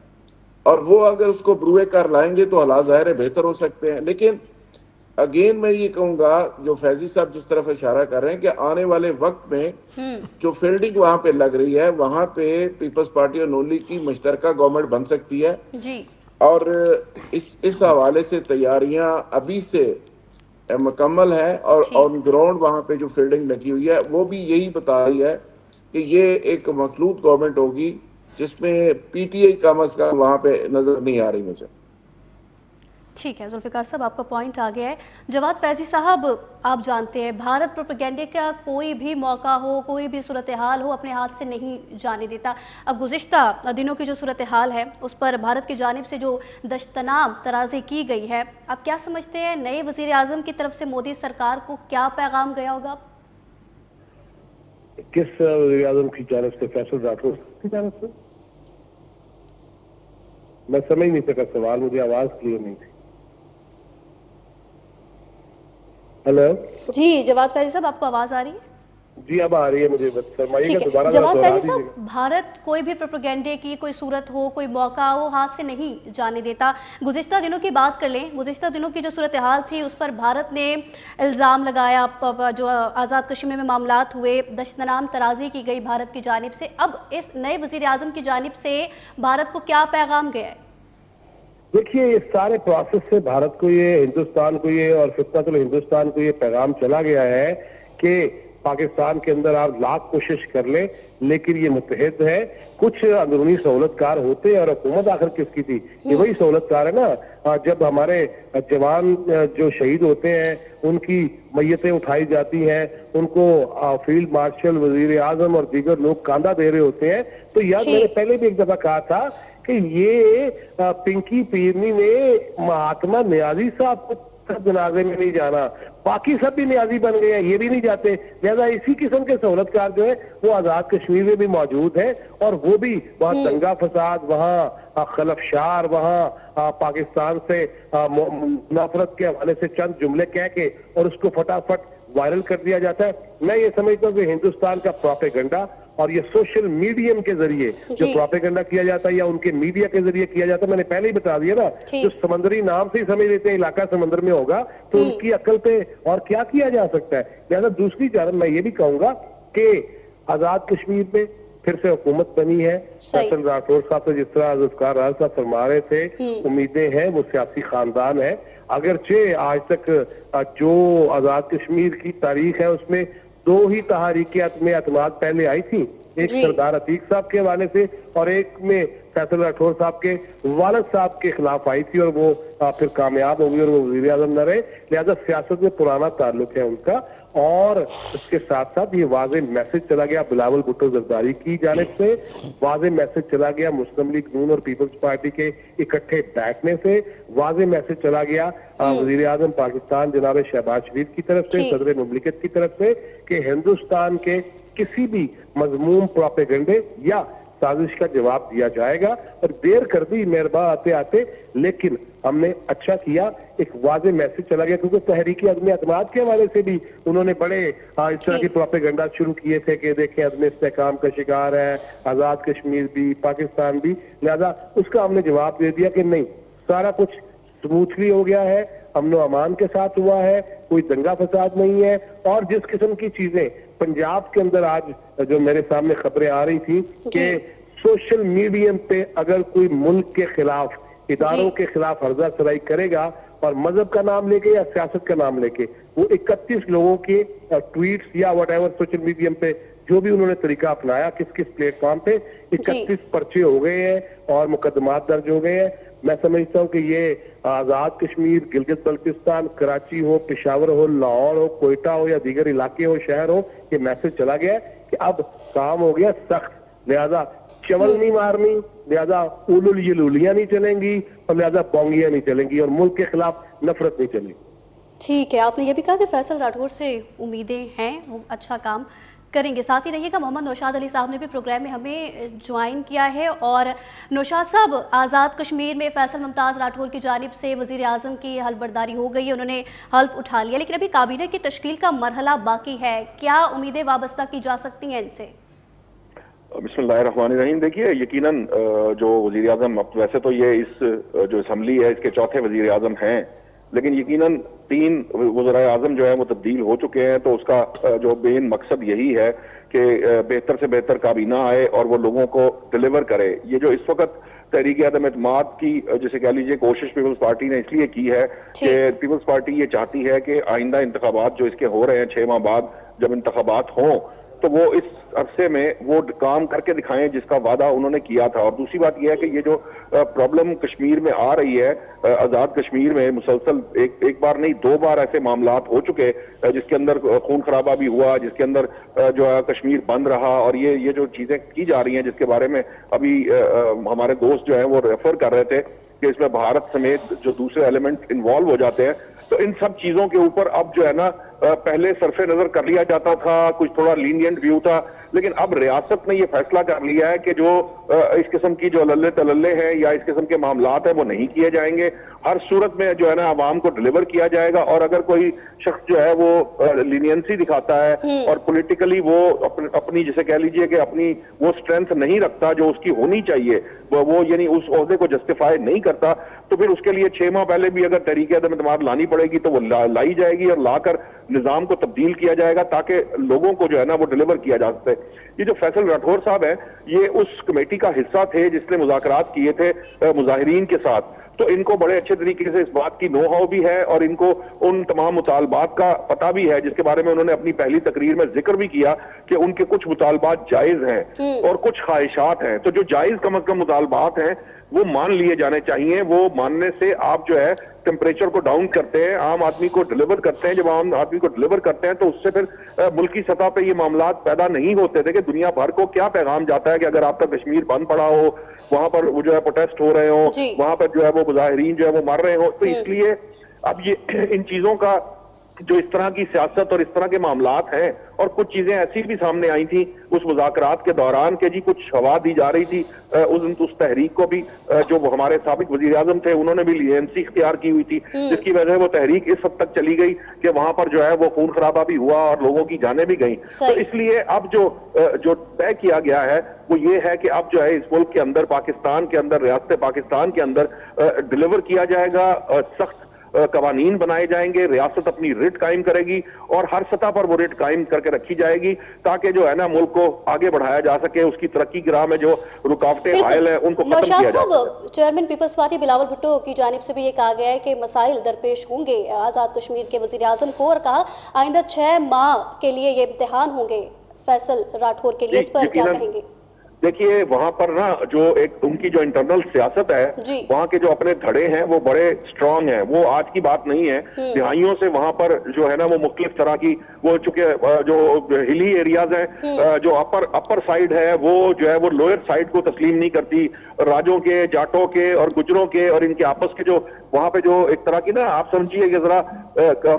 और वो अगर उसको ब्रुए कर लाएंगे तो हालात ज़ाहिर है बेहतर हो सकते हैं। लेकिन अगेन मैं ये कहूंगा, जो फैजी साहब जिस तरफ इशारा कर रहे हैं कि आने वाले वक्त में जो फील्डिंग वहां पे लग रही है, वहां पे पीपल्स पार्टी और नून लीग की मुश्तरका गवर्नमेंट बन सकती है जी। और इस हवाले से तैयारियां अभी से मुकम्मल है, और ऑन ग्राउंड वहां पे जो फील्डिंग लगी हुई है वो भी यही बता रही है कि ये एक मखलूत गवर्नमेंट होगी जिसमें पीटीआई कम अज कम वहां पे नजर नहीं आ रही मुझे। ठीक है जुल्फ़िकार साहब, आपका पॉइंट आ गया है। जवाद फैजी साहब, आप जानते हैं भारत प्रोपेगेंडे का कोई भी मौका हो, कोई भी सूरत हाल हो, अपने हाथ से नहीं जाने देता। अब गुज़िश्ता दिनों की जो सूरत हाल है उस पर भारत की जानिब से जो दश्तनाम तराजी की गई है, आप क्या समझते हैं नए वज़ीर आज़म की तरफ से मोदी सरकार को क्या पैगाम गया होगा? किस वज़ीर आज़म की जानिब से? फैसल राठौर की जानिब से? मैं समझ नहीं सका सवाल, मुझे आवाज क्लियर नहीं थी। हेलो जी जवाद फैजी साहब, आपको आवाज आ रही है? जी अब आ रही है, मुझे फरमाइएगा ठीक है, दोबारा जवाब दोहरा फैजी साहब, दीजिएगा। भारत कोई भी प्रोपेगेंडे की कोई सूरत हो, कोई मौका हो, हाथ से नहीं जाने देता। गुज़िश्ता दिनों की बात कर लें, गुज़िश्ता दिनों की जो सूरत हाल थी उस पर भारत ने इल्ज़ाम लगाया, जो आज़ाद कश्मीर में मामलात हुए, दशनाम तराजी की गई भारत की जानिब से। अब इस नए वज़ीर आज़म की जानिब से भारत को क्या पैगाम गया है? देखिए, ये सारे प्रोसेस से भारत को ये, हिंदुस्तान को ये और फितरतुल हिंदुस्तान को ये पैगाम चला गया है कि पाकिस्तान के अंदर आप लाख कोशिश कर ले, लेकिन ये मुतहद है। कुछ अंदरूनी सहूलतकार होते हैं और हुकूमत आखिर किसकी थी? ये वही सहूलतकार है ना। जब हमारे जवान जो शहीद होते हैं उनकी मैयतें उठाई जाती हैं, उनको फील्ड मार्शल, वजीर आजम और दीगर लोग कांधा दे रहे होते हैं, तो यार मैंने पहले भी एक दफा कहा था कि ये पिंकी पीरनी ने महात्मा न्याजी साहब को जनाजे में नहीं जाना, बाकी सब भी न्याजी बन गए हैं, ये भी नहीं जाते। लिहाजा इसी किस्म के सहूलतकार जो है वो आजाद कश्मीर में भी मौजूद है और वो भी वहाँ दंगा फसाद, वहाँ खलफशार, वहाँ पाकिस्तान से नफरत के हवाले से चंद जुमले कह के और उसको फटाफट वायरल कर दिया जाता है। मैं ये समझता हूँ कि हिंदुस्तान का प्रोपेगेंडा और ये सोशल मीडियम के जरिए जो प्रोपेगेंडा किया जाता है या उनके मीडिया के जरिए किया जाता है, मैंने पहले ही बता दिया ना, जो समंदरी नाम से ही समझ लेते हैं इलाका समंदर में होगा, तो उनकी अकल पे और क्या किया जा सकता है। लिहाजा दूसरी जानब मैं ये भी कहूंगा कि आजाद कश्मीर में फिर से हुकूमत बनी है। फैसल राठौर साहब से जिस तरह जुल्फ़िकार राज साहब फरमा रहे थे, उम्मीदें हैं, वो सियासी खानदान है। अगरचे आज तक जो आजाद कश्मीर की तारीख है उसमें दो ही तहरीकियात में अतमाद पहले आई थी, एक सरदार अतीक साहब के हवाले से और एक में फैसल राठौर साहब के वालिद साहब के खिलाफ आई थी और वो फिर कामयाब हो गई और वो वज़ीर आज़म न रहे। लिहाजा सियासत में पुराना ताल्लुक है उनका। और इसके साथ साथ ये वाज़े मैसेज चला गया बिलावल भुट्टो जरदारी की जानिब से, वाज़े मैसेज चला गया मुस्लिम लीग नून और पीपल्स पार्टी के इकट्ठे बैठने से, वाज़े मैसेज चला गया वज़ीर आज़म पाकिस्तान जनाब शहबाज शरीफ की तरफ से, सदर मुमलिकत की तरफ से, कि हिंदुस्तान के किसी भी मजमूम प्रोपेगेंडे या साजिश का जवाब दिया जाएगा। और देर कर दी मेहरबान आते आते, लेकिन हमने अच्छा किया, एक वाज़े मैसेज चला गया, क्योंकि तहरीकी अदम एतमाद के हवाले से भी उन्होंने बड़े इस तरह की प्रोपेगेंडा शुरू किए थे कि देखें अदम इस्तेहकाम का शिकार है आजाद कश्मीर भी, पाकिस्तान भी। लिहाजा उसका हमने जवाब दे दिया कि नहीं, सारा कुछ स्मूथली हो गया है, अमन अमान के साथ हुआ है, कोई दंगा फसाद नहीं है। और जिस किस्म की चीजें पंजाब के अंदर आज जो मेरे सामने खबरें आ रही थी कि सोशल मीडियम पे अगर कोई मुल्क के खिलाफ, इदारों के खिलाफ हर्जा सराई करेगा और मजहब का नाम लेके या सियासत का नाम लेके, वो 31 लोगों के ट्वीट्स या व्हाटएवर सोशल मीडियम पे जो भी उन्होंने तरीका अपनाया, किस किस प्लेटफॉर्म पे 31 पर्चे हो गए हैं और मुकदमात दर्ज हो गए हैं। मैं समझता हूँ कि ये आजाद कश्मीर, गिलगित बल्तिस्तान, कराची हो, पेशावर हो, लाहौर हो, कोयटा हो या दीगर इलाके हो, शहर हो, ये मैसेज चला गया है कि अब काम हो गया सख्त। लिहाजा चवल नहीं मारनी, लिहाजा उलुल यलूलियां नहीं चलेंगी और लिहाजा बोंगियां नहीं चलेंगी और मुल्क के खिलाफ नफरत नहीं चलेगी। ठीक है, आपने ये भी कहा कि फैसल राठौर से उम्मीदें हैं, वो अच्छा काम करेंगे। साथ ही रहिएगा, मोहम्मद नौशाद अली साहब ने भी प्रोग्राम में हमें ज्वाइन किया है। और नौशाद साहब, आज़ाद कश्मीर में फैसल मुमताज़ राठौर की जानिब से वज़ीर आज़म की हल्फबर्दारी हो गई है, उन्होंने हल्फ उठा लिया, लेकिन अभी काबीना की तश्कील का मरहला बाकी है। क्या उम्मीदें वाबस्ता की जा सकती हैं इनसे? बिस्मिल्लाहिर्रहमानिर्रहीम। देखिए, यकीनन जो वज़ीर आज़म, अब वैसे तो ये इस जो असम्बली है इसके चौथे वज़ीर आज़म हैं, लेकिन यकीनन 3 वज़ीर आज़म जो है वो तब्दील हो चुके हैं, तो उसका जो मेन मकसद यही है कि बेहतर से बेहतर काबीना आए और वो लोगों को डिलीवर करे। ये जो इस वक्त तहरीक अदम एतमाद की जिसे कह लीजिए कोशिश पीपल्स पार्टी ने इसलिए की है कि पीपल्स पार्टी ये चाहती है कि आइंदा इंतखाबात जो इसके हो रहे हैं 6 माह बाद जब इंतखाबात हों, तो वो इस अरसे में वो काम करके दिखाएं जिसका वादा उन्होंने किया था। और दूसरी बात यह है कि ये जो प्रॉब्लम कश्मीर में आ रही है, आजाद कश्मीर में मुसलसल एक बार नहीं 2 बार ऐसे मामलात हो चुके जिसके अंदर खून खराबा भी हुआ, जिसके अंदर जो है कश्मीर बंद रहा, और ये जो चीजें की जा रही हैं जिसके बारे में अभी हमारे दोस्त जो है वो रेफर कर रहे थे कि इसमें भारत समेत जो दूसरे एलिमेंट इन्वॉल्व हो जाते हैं, तो इन सब चीजों के ऊपर अब जो है ना पहले सरफे नजर कर लिया जाता था, कुछ थोड़ा लीनियंट व्यू था, लेकिन अब रियासत ने ये फैसला कर लिया है कि जो इस किस्म की जो लल्ले तलल्ले हैं या इस किस्म के मामलात हैं वो नहीं किए जाएंगे। हर सूरत में जो है ना आवाम को डिलीवर किया जाएगा, और अगर कोई शख्स जो है वो लीनियंसी दिखाता है और पॉलिटिकली वो अपनी जिसे कह लीजिए कि अपनी वो स्ट्रेंथ नहीं रखता जो उसकी होनी चाहिए, वो यानी उस ओहदे को जस्टिफाई नहीं करता, तो फिर उसके लिए 6 माह पहले भी अगर तहरीक अदम एतमाद लानी पड़ेगी तो वो लाई जाएगी और लाकर निजाम को तब्दील किया जाएगा ताकि लोगों को जो है ना वो डिलीवर किया जा सके। ये जो फैसल राठौर साहब है ये उस कमेटी का हिस्सा थे जिसने मुज़ाकरात किए थे मुजाहिरीन के साथ, तो इनको बड़े अच्छे तरीके से इस बात की नो हाउ भी है और इनको उन तमाम मुतालबात का पता भी है जिसके बारे में उन्होंने अपनी पहली तकरीर में जिक्र भी किया कि उनके कुछ मुतालबात जायज हैं और कुछ ख्वाहिशात हैं। तो जो जायज कम अज कम मुतालबात हैं वो मान लिए जाने चाहिए। वो मानने से आप जो है टेम्परेचर को डाउन करते हैं, आम आदमी को डिलीवर करते हैं। जब आम आदमी को डिलीवर करते हैं तो उससे फिर मुल्की सतह पे ये मामलात पैदा नहीं होते थे कि दुनिया भर को क्या पैगाम जाता है कि अगर आपका कश्मीर बंद पड़ा हो, वहां पर वो जो है प्रोटेस्ट हो रहे हो, वहां पर जो है वो मुजाहिरीन जो है वो मर रहे हो। तो इसलिए अब ये इन चीजों का जो इस तरह की सियासत और इस तरह के मामलात हैं, और कुछ चीजें ऐसी भी सामने आई थी उस मुज़ाकरात के दौरान कि जी कुछ हवा दी जा रही थी उस तहरीक को भी, जो हमारे साबिक वजीर आजम थे उन्होंने भी लीनियंसी इख्तियार की हुई थी, जिसकी वजह से वो तहरीक इस हद तक चली गई कि वहां पर जो है वो खून खराबा भी हुआ और लोगों की जानें भी गई। तो इसलिए अब जो तय किया गया है वो ये है कि अब जो है इस मुल्क के अंदर, पाकिस्तान के अंदर, रियासत पाकिस्तान के अंदर डिलीवर किया जाएगा, सख्त कवानीन बनाए जाएंगे, रियासत अपनी रिट कायम करेगी और हर सतह पर वो रिट कायम करके रखी जाएगी ताकि जो है ना मुल्क को आगे बढ़ाया जा सके, उसकी तरक्की की राह में जो रुकावटें हायल है उनको खत्म किया जा सके। Chairman Peoples Party Bilawal Bhutto की जानिब से भी ये कहा गया है कि मसाइल दरपेश होंगे आज़ाद कश्मीर के वज़ीर आज़म को, और कहा आइंदा 6 माह के लिए ये इम्तिहान होंगे फैसल राठौर के लिए, इस पर क्या कहेंगे? देखिए वहां पर ना जो एक उनकी जो इंटरनल सियासत है, वहां के जो अपने धड़े हैं वो बड़े स्ट्रांग हैं, वो आज की बात नहीं है। दिहाइयों से वहां पर जो है ना वो मुख्तलिफ तरह की वो चूंकि जो हिली एरियाज हैं, जो अपर साइड है वो जो है वो लोअर साइड को तस्लीम नहीं करती। राजों के, जाटों के और गुजरों के और इनके आपस के जो वहां पे जो एक तरह की ना आप समझिए कि जरा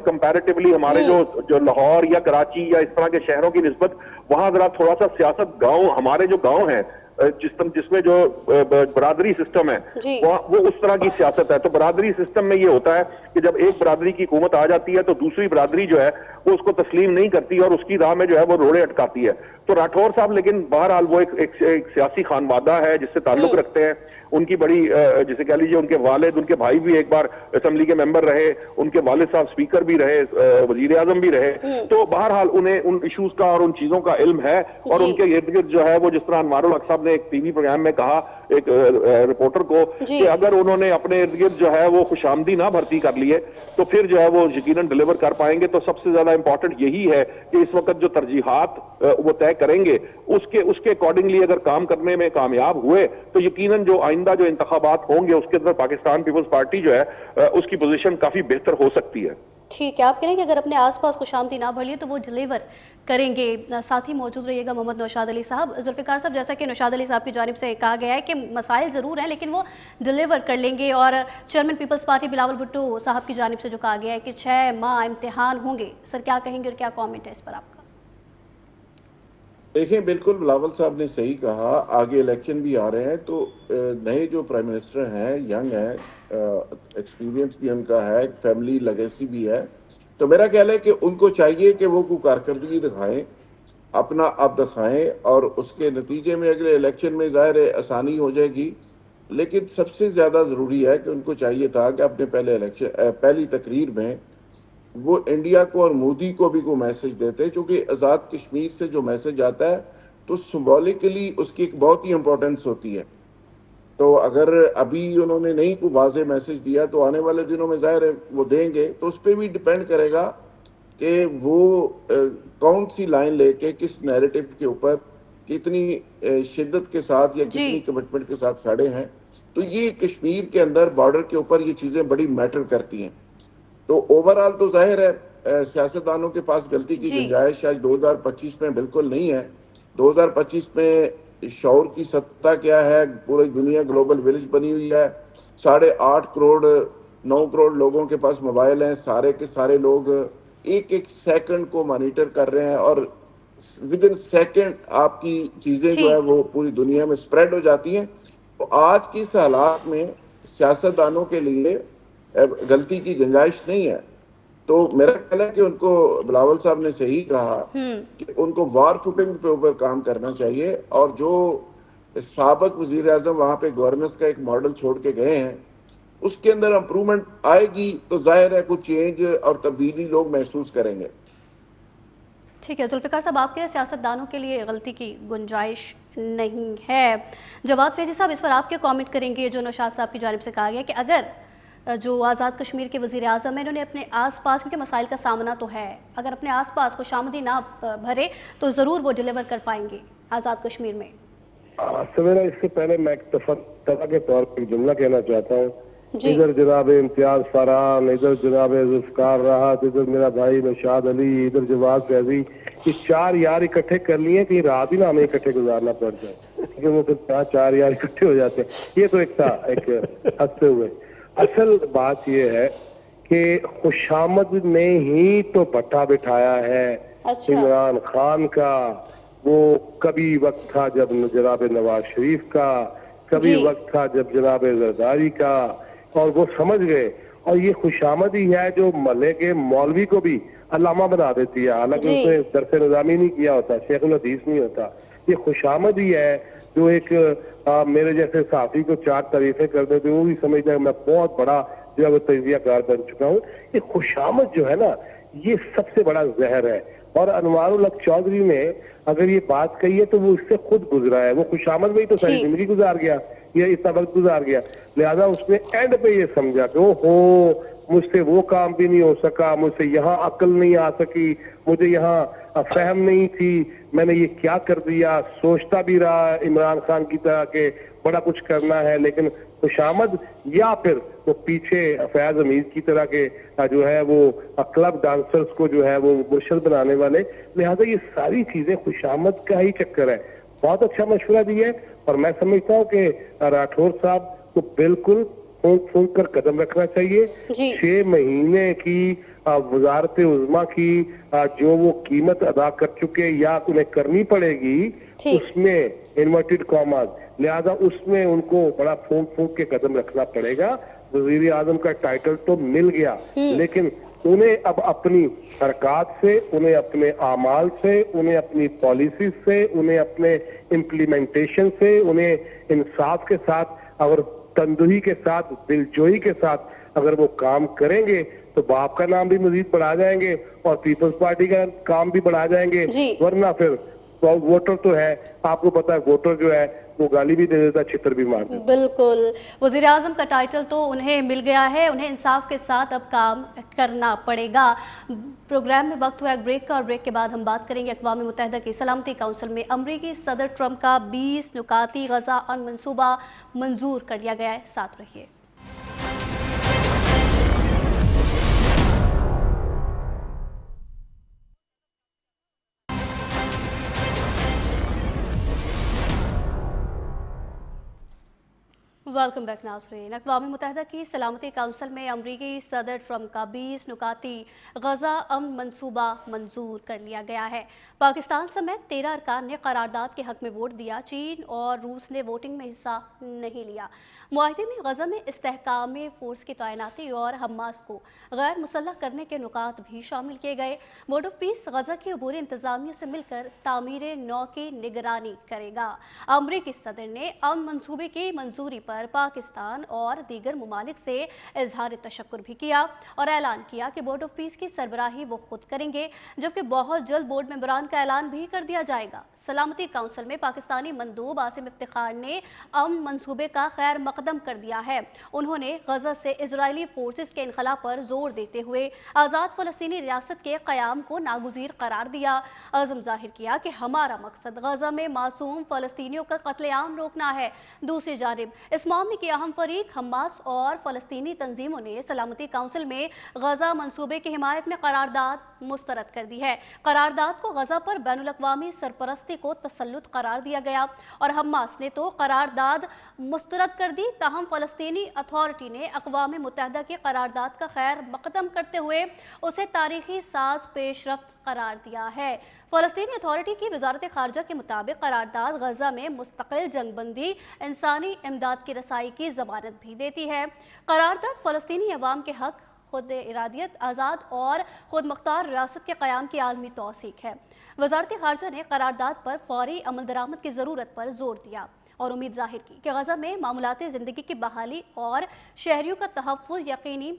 कंपैरेटिवली हमारे जो लाहौर या कराची या इस तरह के शहरों की निस्बत वहां जरा थोड़ा सा सियासत गांव, हमारे जो गांव हैं जिसमें जो बरादरी सिस्टम है वो उस तरह की सियासत है। तो बरादरी सिस्टम में ये होता है कि जब एक बरादरी की हुकूमत आ जाती है तो दूसरी बरादरी जो है वो उसको तस्लीम नहीं करती और उसकी राह में जो है वो रोड़े अटकाती है। तो राठौर साहब लेकिन बहरहाल वो एक सियासी खानवादा है जिससे ताल्लुक रखते हैं। उनकी बड़ी जिसे कह लीजिए उनके वालिद, उनके भाई भी एक बार असेंबली के मेंबर रहे, उनके वालिद साहब स्पीकर भी रहे, वजीर आजम भी रहे। तो बहरहाल उन्हें उन इश्यूज का और उन चीजों का इल्म है और उनके इर्द गिर्द जो है वो जिस तरह अनवारुल हक साहब ने एक टीवी प्रोग्राम में कहा एक रिपोर्टर को कि अगर उन्होंने अपने इर्द गिर्द जो है वो खुशामदी ना भर्ती कर लिए तो फिर जो है वो यकीनन डिलीवर कर पाएंगे। तो सबसे ज्यादा इंपॉर्टेंट यही है कि इस वक्त जो तरजीहात वो तय करेंगे उसके अकॉर्डिंगली अगर काम करने में कामयाब हुए तो यकीनन जो आइंदा जो इंतखाबात होंगे उसके अंदर पाकिस्तान पीपल्स पार्टी जो है उसकी पोजीशन काफी बेहतर हो सकती है। ठीक है, आप कह रहे हैं कि अगर अपने आसपास खुशामदी ना भर लिए तो वो डिलीवर करेंगे। साथ ही मौजूद रहिएगा मोहम्मद नौशाद अली साहब। जुल्फिकार साहब, जैसा कि नौशाद अली साहब की जानिब से कहा गया है कि मसाइल ज़रूर हैं लेकिन वो डिलीवर कर लेंगे, और chairman Peoples Party Bilawal Bhutto साहब की जानिब से जो कहा गया है कि 6 माह इम्तिहान होंगे, सर क्या कहेंगे और क्या कॉमेंट है इस पर आपका? देखें, बिल्कुल बिलावल साहब ने सही कहा, आगे इलेक्शन भी आ रहे हैं तो नए जो प्राइम मिनिस्टर हैं यंग हैं, एक्सपीरियंस भी उनका है, फैमिली लेगेसी भी है। तो मेरा ख्याल है कि उनको चाहिए कि वो कोई कारकर्दगी दिखाएं, अपना आप दिखाएं और उसके नतीजे में अगले इलेक्शन में ज़ाहिर है आसानी हो जाएगी। लेकिन सबसे ज़्यादा ज़रूरी है कि उनको चाहिए था कि अपने पहली तकरीर में वो इंडिया को और मोदी को भी को मैसेज देते, क्योंकि आज़ाद कश्मीर से जो मैसेज आता है तो सिंबॉलिकली उसकी एक बहुत ही इम्पोर्टेंस होती है। तो अगर अभी उन्होंने नहीं कोई वाज़ेह मैसेज दिया तो आने वाले दिनों में ज़ाहिर है वो देंगे। तो उस पर भी डिपेंड करेगा कि वो कौन सी लाइन लेके किस नैरेटिव के ऊपर कितनी शिद्दत के साथ या कितनी कमिटमेंट के साथ खड़े हैं। तो ये कश्मीर के अंदर बॉर्डर के ऊपर ये चीज़ें बड़ी मैटर करती हैं। तो ओवरऑल तो जाहिर है सियासतदानों के पास गलती की गुंजाइश शायद 2025 में बिल्कुल नहीं है। 2025 में शौर की सत्ता क्या है, पूरी दुनिया ग्लोबल विलेज बनी हुई है, 8.5 करोड़ 9 करोड़ लोगों के पास मोबाइल हैं, सारे के सारे लोग एक एक सेकंड को मॉनिटर कर रहे हैं और विद इन सेकेंड आपकी चीजें जो है वो पूरी दुनिया में स्प्रेड हो जाती हैं। तो आज की इस हालात में सियासतदानों के लिए गलती की गुंजाइश नहीं है। तो मेरा ख्याल है कि उनको बिलावल साहब ने सही कहा कि उनको वार फुटिंग पे ऊपर काम करना चाहिए, और जो साबिक वजीर आजम वहां पे गवर्नेंस का एक मॉडल छोड़ के गए हैं उसके अंदर इंप्रूवमेंट आएगी तो जाहिर है कुछ चेंज और तब्दीली लोग महसूस करेंगे। ठीक है जुल्फिकार साहब, आपके सियासतदानों के लिए गलती की गुंजाइश नहीं है। जवाद फैजी साहब, इस पर आप क्या कमेंट करेंगे? जो नौशाद साहब की जानिब से कहा गया कि अगर जो आज़ाद कश्मीर के वज़ीर आज़म है इन्होंने अपने आसपास, क्योंकि मसाइल का सामना तो है, अगर अपने आसपास खुशामदी ना भरे तो ज़रूर वो डिलीवर कर पाएंगे आज़ाद कश्मीर में। सवेरा, इससे पहले मैं तफा के तौर पर जुमला कहना चाहता हूँ। इधर जनाब इम्तियाज फरहान, इधर जनाब जुल्फिकार राहत, इधर मेरा भाई नौशाद अली, इधर जवाद फैजी, ये चार यार इकट्ठे कर लिए कि रात ही ना हमें इकट्ठे गुजारना पड़ जाए, क्योंकि वो फिर चार यार इकट्ठे हो जाते हैं। ये तो एक था, एक हंसते हुए। असल बात ये है कि खुशामद ने ही तो भट्टा बिठाया है इमरान खान का। वो कभी वक्त था जब जनाब नवाज शरीफ का, कभी वक्त था जब जनाब जरदारी का, और वो समझ गए। और ये खुशामद ही है जो मल्ले के मौलवी को भी अल्लामा बना देती है, हालांकि उसने दरस निज़ामी नहीं किया होता, शेखुल हदीस नहीं होता। ये खुशामद ही है जो एक मेरे जैसे साथी को चार तारीफें कर देते, वो भी समझता है मैं बहुत बड़ा जो है वो तजियाकार बन चुका हूँ। ये खुशामद जो है ना, ये सबसे बड़ा जहर है। और अनवारुल हक चौधरी ने अगर ये बात कही है तो वो इससे खुद गुजरा है। वो खुशामद में ही तो सारी जिंदगी गुजार गया, ये इतना वक्त गुजार गया। लिहाजा उसने एंड पे ये समझा कि ओहो, मुझसे वो काम भी नहीं हो सका, मुझसे यहाँ अकल नहीं आ सकी, मुझे यहाँ फहम नहीं थी, मैंने ये क्या कर दिया। सोचता भी रहा इमरान खान की तरह के बड़ा कुछ करना है, लेकिन खुशामद या फिर वो पीछे फयाज अमीर की तरह के जो है वो क्लब डांसर्स को जो है वो मुर्शद बनाने वाले। लिहाजा ये सारी चीजें खुशामद का ही चक्कर है। बहुत अच्छा मशवरा दिया है, और मैं समझता हूँ कि राठौर साहब को बिल्कुल फूंक फूंक कर कदम रखना चाहिए। 6 महीने की वजारत उज़्मा की जो वो कीमत अदा कर चुके या उन्हें करनी पड़ेगी, उसमें इन्वर्टेड कॉमास, लिहाजा उसमें उनको बड़ा फूंक फूंक के कदम रखना पड़ेगा। वजीर आजम का टाइटल तो मिल गया, लेकिन उन्हें अब अपनी हरकत से, उन्हें अपने आमाल से, उन्हें अपनी पॉलिसी से, उन्हें अपने इम्प्लीमेंटेशन से, उन्हें इंसाफ के साथ और तंदुही के साथ, दिलजोई के साथ अगर वो काम करेंगे तो बाप का नाम भी मजीद बढ़ा जाएंगे और पीपल्स पार्टी का काम भी बढ़ा जाएंगे। वरना फिर तो वोटर तो है, आपको पता है वोटर जो है वो गाली भी दे देता, छितर भी मार देता। बिल्कुल, वज़ीर आज़म का टाइटल तो उन्हें मिल गया है, उन्हें इंसाफ के साथ अब काम करना पड़ेगा। प्रोग्राम में वक्त हुआ एक ब्रेक का, और ब्रेक के बाद हम बात करेंगे अक़वाम मुत्तहिदा की सलामती काउंसिल में अमरीकी सदर ट्रंप का 20 नुकाती गज़ा अमन मंसूबा मंजूर कर लिया गया है। साथ रहिए। वेलकम बैक नाज़रीन। अक़वाम मुत्तहिदा की सलामती काउंसिल में अमरीकी सदर ट्रंप का 20 नुकाती गज़ा अमन मंसूबा मंजूर कर लिया गया है। पाकिस्तान समेत 13 अरकान ने करारदाद के हक में वोट दिया। चीन और रूस ने वोटिंग में हिस्सा नहीं लिया। मुआहदे में गज़ा में इस्तेहकाम फोर्स की तैनाती और हमास को गैर मुसल्लह करने के नुकात भी शामिल किए गए। बोर्ड ऑफ पीस गज़ा की अबूरी इंतजामिया से मिलकर तामीर नौ की निगरानी करेगा। अमरीकी सदर ने अमन मंसूबे की मंजूरी पर पाकिस्तान और दीगर ममालिक से इजहार तशक्कुर भी किया और ऐलान किया कि बोर्ड ऑफ पीस की सरबराही वो खुद करेंगे, जबकि बहुत जल्द बोर्ड मेंबरान का ऐलान भी कर दिया जाएगा। सलामती काउंसिल में पाकिस्तानी मंदूब आसिम इफ्तिखार ने अमन मंसूबे का खैर मकदम कर दिया है। उन्होंने गजा से इजरायली फोर्सेस के इनखला पर जोर देते हुए आज़ाद फ़लस्तीनी रियासत के क़याम को नागुज़ीर करार दिया। अज़म जाहिर किया कि हमारा मकसद गजा में मासूम फ़लस्तीनियों का कत्लेआम रोकना है। दूसरी जानिब इस मामले के अहम फरीक हमास और फ़लस्तीनी तंजीमों ने सलामती काउंसिल में गजा मंसूबे की हिमायत में करारदाद मुस्तरद कर दी है। करारदाद को गजा पर बैनुल अक़वामी सरपरस्ती को तसल्लुत करार दिया गया और हमास ने तो करारदाद मुस्तरद कर दी। ताहम फ़लस्तीनी अथॉरिटी ने अक़वाम मुत्तहिदा की करारदाद का खैर मकदम करते हुए उसे तारीखी साज पेशरफ्त करार दिया है। फ़लस्तीनी अथॉरिटी की वजारत खारजा के मुताबिक करारदाद गजा में मुस्तकिल जंगबंदी, इंसानी इमदाद की रसाई की जमानत भी देती है। करारदाद फ़लस्तीनी अवाम के हक, खुद इरादियत, आज़ाद और खुद मुख्तार रियासत के क़याम की आलमी तौसीक है। वजारत खारजा ने करारदाद पर फौरी अमल दरामद की ज़रूरत पर जोर दिया और उम्मीद जाहिर की कि गजा में मामूलाती ज़िंदगी की बहाली और शहरियों का तहफ़्फ़ुज़ यकीनी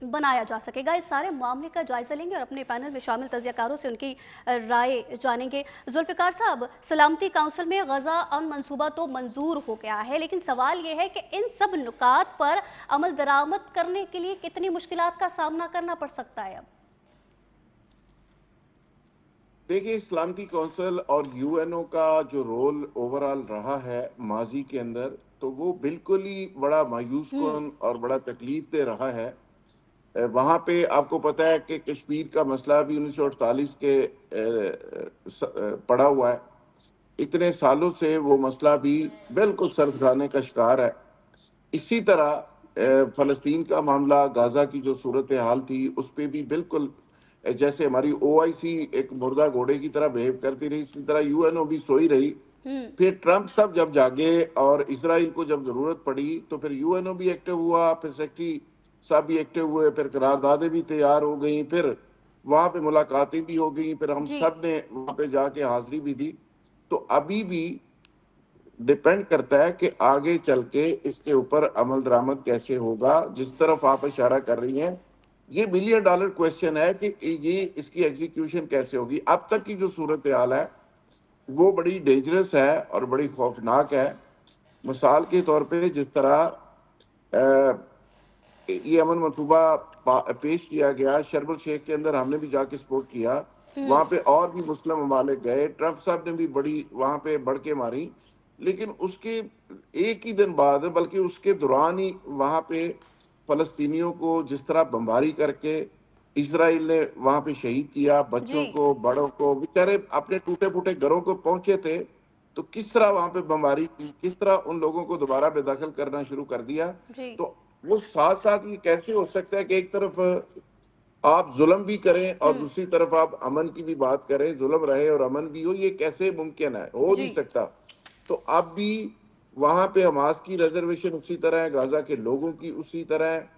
बनाया जा सकेगा। इस सारे मामले का जायजा लेंगे और अपने पैनल में शामिल तजियाकारों से उनकी राय जानेंगे। जुल्फ़िकार साहब, सलामती काउंसिल में गजा अमन मंसूबा तो मंजूर हो गया है, लेकिन सवाल यह है कि इन सब नुकात पर अमल दरामद करने के लिए कितनी मुश्किलात का सामना करना पड़ सकता है? अब देखिए, सलामती काउंसिल और यूएनओ का जो रोल ओवरऑल रहा है माजी के अंदर, तो वो बिल्कुल ही बड़ा मायूस कुन और बड़ा तकलीफ दे रहा है। वहाँ पे आपको पता है कि कश्मीर का मसला भी 1948 के पड़ा हुआ है। इतने सालों से वो मसला भी बिल्कुल सरखाने का शिकार है। इसी तरह फ़लस्तीन का मामला, गाजा की जो सूरत हाल थी, उस पर भी बिल्कुल जैसे हमारी ओआईसी एक मुर्दा घोड़े की तरह बिहेव करती रही, इसी तरह यूएनओ भी सोई रही। फिर ट्रंप साहब जब जागे और इसराइल को जब जरूरत पड़ी तो फिर यूएनओ भी एक्टिव हुआ, फिर सेक्रेटरी साहब भी एक्टिव हुए, फिर करारदादें भी तैयार हो गई, फिर वहां पे मुलाकातें भी हो गई, फिर हम सब ने वहां पे जाके हाजिरी भी दी। तो अभी भी डिपेंड करता है कि आगे चल के इसके ऊपर अमल दरामद कैसे होगा। जिस तरफ आप इशारा कर रही हैं, ये $1 बिलियन क्वेश्चन है कि ये इसकी एग्जीक्यूशन कैसे होगी। अब तक की जो सूरत हाल है वो बड़ी डेंजरस है और बड़ी खौफनाक है। मिसाल के तौर पे जिस तरह ये अमन मंसूबा पेश किया गया, शर्म शेख के अंदर हमने भी जाके सपोर्ट किया, वहां पे और भी मुस्लिम ममालिक गए, ट्रंप साहब ने भी बड़ी वहां पे बढ़ के मारी, लेकिन उसके एक ही दिन बाद, बल्कि उसके दौरान ही वहां पे फलस्तीनियों को जिस तरह बमबारी करके इसराइल ने वहां पे शहीद किया, बच्चों को, बड़ों को, बेचारे अपने टूटे फूटे घरों को पहुंचे थे, तो किस तरह वहां पे बमबारी की, किस तरह उन लोगों को दोबारा बेदखल करना शुरू कर दिया। तो वो साथ साथ ये कैसे हो सकता है कि एक तरफ आप जुल्म भी करें और दूसरी तरफ आप अमन की भी बात करें, जुल्म रहे और अमन भी हो, ये कैसे मुमकिन है? हो नहीं सकता। तो अब भी वहां पे हमास की रिजर्वेशन उसी तरह है, गाजा के लोगों की उसी तरह है,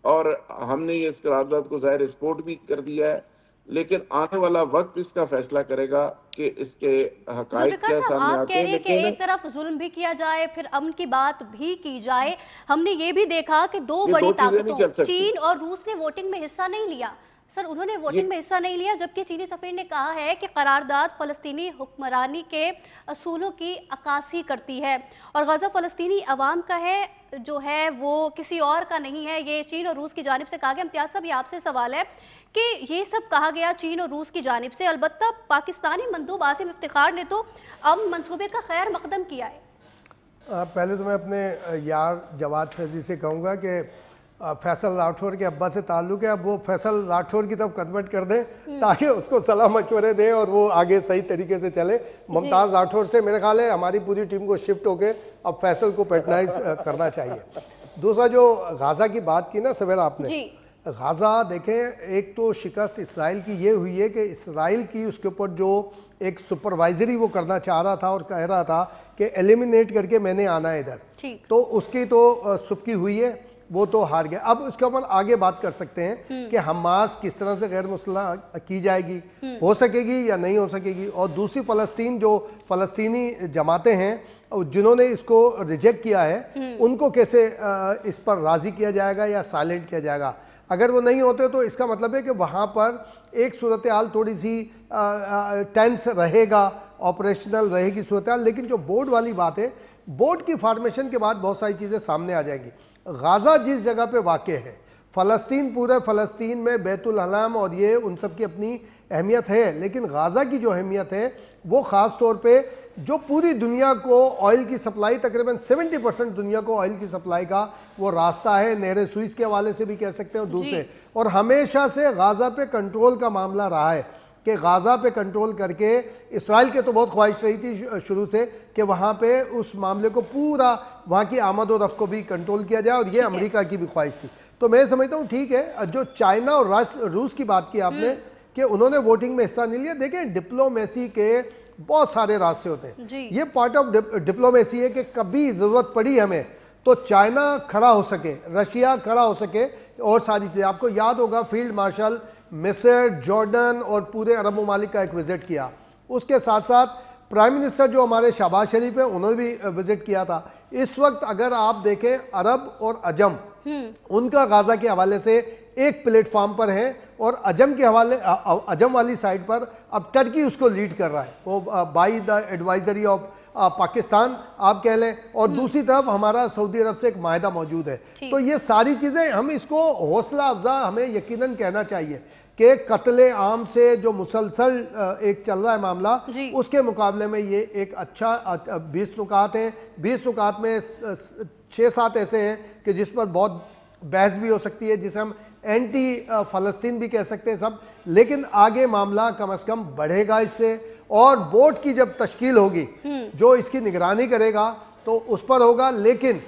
और हमने ये इस करारदाद को ज़ाहिर सपोर्ट भी कर दिया है, लेकिन आने वाला वक्त इसका फैसला करेगा कि इसके हकायक क्या सामने आते हैं। लेकिन एक तरफ जुल्म भी किया जाए, फिर अमन की बात भी की जाए। हमने ये भी देखा कि दो बड़ी ताकतों चीन और रूस ने वोटिंग में हिस्सा नहीं लिया। सर, उन्होंने वोटिंग में हिस्सा नहीं लिया, जबकि चीनी सफीर ने कहा है कि करारदाद फलस्तीनी हुक्मरानी के असूलों की अक्कासी करती है और गजा फलस्तीनी अवाम का है, जो है वो किसी और का नहीं है। ये चीन और रूस की जानिब से कहा गया। इम्तियाज साहब, ये आपसे सवाल है कि ये सब कहा गया चीन और रूस की जानिब से, अलबत्ता पाकिस्तानी मंदूब आसिम इफ्तिखार ने तो मंसूबे का खैर मकदम किया है। पहले तो मैं अपने यार जवाद फैजी से कहूँगा कि फैसल राठौर के अब्बा से ताल्लुक़ है, अब वो फैसल राठौर की तरफ कन्वर्ट कर दें ताकि उसको सलाह मशवरे दें और वो आगे सही तरीके से चले। मुमताज़ राठौर से मेरे ख्याल है हमारी पूरी टीम को शिफ्ट होके अब फैसल को पैटर्नाइज करना चाहिए। दूसरा, जो गाज़ा की बात की ना सवेरा आपने, गाज़ा देखें, एक तो शिकस्त इसराइल की ये हुई है कि इसराइल की उसके ऊपर जो एक सुपरवाइजरी वो करना चाह रहा था और कह रहा था कि एलिमिनेट करके मैंने आना है इधर, तो उसकी तो सुबकी हुई है, वो तो हार गया। अब उसके ऊपर आगे बात कर सकते हैं कि हमास किस तरह से गैर मुसल्लह की जाएगी, हो सकेगी या नहीं हो सकेगी। और दूसरी फ़लस्तीन, जो फ़लस्तीनी जमातें हैं जिन्होंने इसको रिजेक्ट किया है, उनको कैसे इस पर राज़ी किया जाएगा या साइलेंट किया जाएगा। अगर वो नहीं होते तो इसका मतलब है कि वहाँ पर एक सूरत हाल थोड़ी सी टेंस रहेगा, ऑपरेशनल रहेगी सूरत हाल। लेकिन जो बोर्ड वाली बात है, बोर्ड की फॉर्मेशन के बाद बहुत सारी चीज़ें सामने आ जाएंगी। गाज़ा जिस जगह पे वाक़ है, फ़लस्तीन, पूरे फ़लस्तीन में बैतुल हलाम और ये उन सब की अपनी अहमियत है, लेकिन गाज़ा की जो अहमियत है वो ख़ास तौर पे जो पूरी दुनिया को ऑयल की सप्लाई, तकरीबन 70% दुनिया को ऑयल की सप्लाई का वो रास्ता है, नहर सुइस के हवाले से भी कह सकते हैं और दूसरे। और हमेशा से गाज़ा पे कंट्रोल का मामला रहा है कि गाज़ा पे कंट्रोल करके, इसराइल के तो बहुत ख्वाहिश रही थी शुरू से कि वहाँ पे उस मामले को पूरा, वहाँ की आमद और रफ्त को भी कंट्रोल किया जाए, और ये अमेरिका की भी ख्वाहिश थी। तो मैं समझता हूँ ठीक है, जो चाइना और रूस की बात की आपने कि उन्होंने वोटिंग में हिस्सा नहीं लिया, देखें डिप्लोमेसी के बहुत सारे रास्ते होते हैं, ये पार्ट ऑफ डिप्लोमेसी है कि कभी ज़रूरत पड़ी हमें तो चाइना खड़ा हो सके, रशिया खड़ा हो सके, और सारी चीज़ें। आपको याद होगा फील्ड मार्शल मिस्र, जॉर्डन और पूरे अरब ममालिक का एक विजिट किया। उसके साथ साथ प्राइम मिनिस्टर जो हमारे शहबाज शरीफ हैं उन्होंने भी विजिट किया था। इस वक्त अगर आप देखें अरब और अजम उनका गाज़ा के हवाले से एक प्लेटफॉर्म पर है, और अजम के हवाले, अजम वाली साइड पर अब टर्की उसको लीड कर रहा है, वो by the advisory of Pakistan आप कह लें, और दूसरी तरफ हमारा सऊदी अरब से एक माहिदा मौजूद है। तो ये सारी चीज़ें, हम इसको हौसला अफजा हमें यकीनन कहना चाहिए कि कत्ले आम से जो मुसलसल एक चल रहा है मामला, उसके मुकाबले में ये एक अच्छा 20 नुकात हैं। 20 नुकात में 6-7 ऐसे हैं कि जिस पर बहुत बहस भी हो सकती है, जिसे हम एंटी फ़लस्तीन भी कह सकते हैं सब, लेकिन आगे मामला कम से कम बढ़ेगा इससे। और बोर्ड की जब तश्कील होगी जो इसकी निगरानी करेगा तो उस पर होगा। लेकिन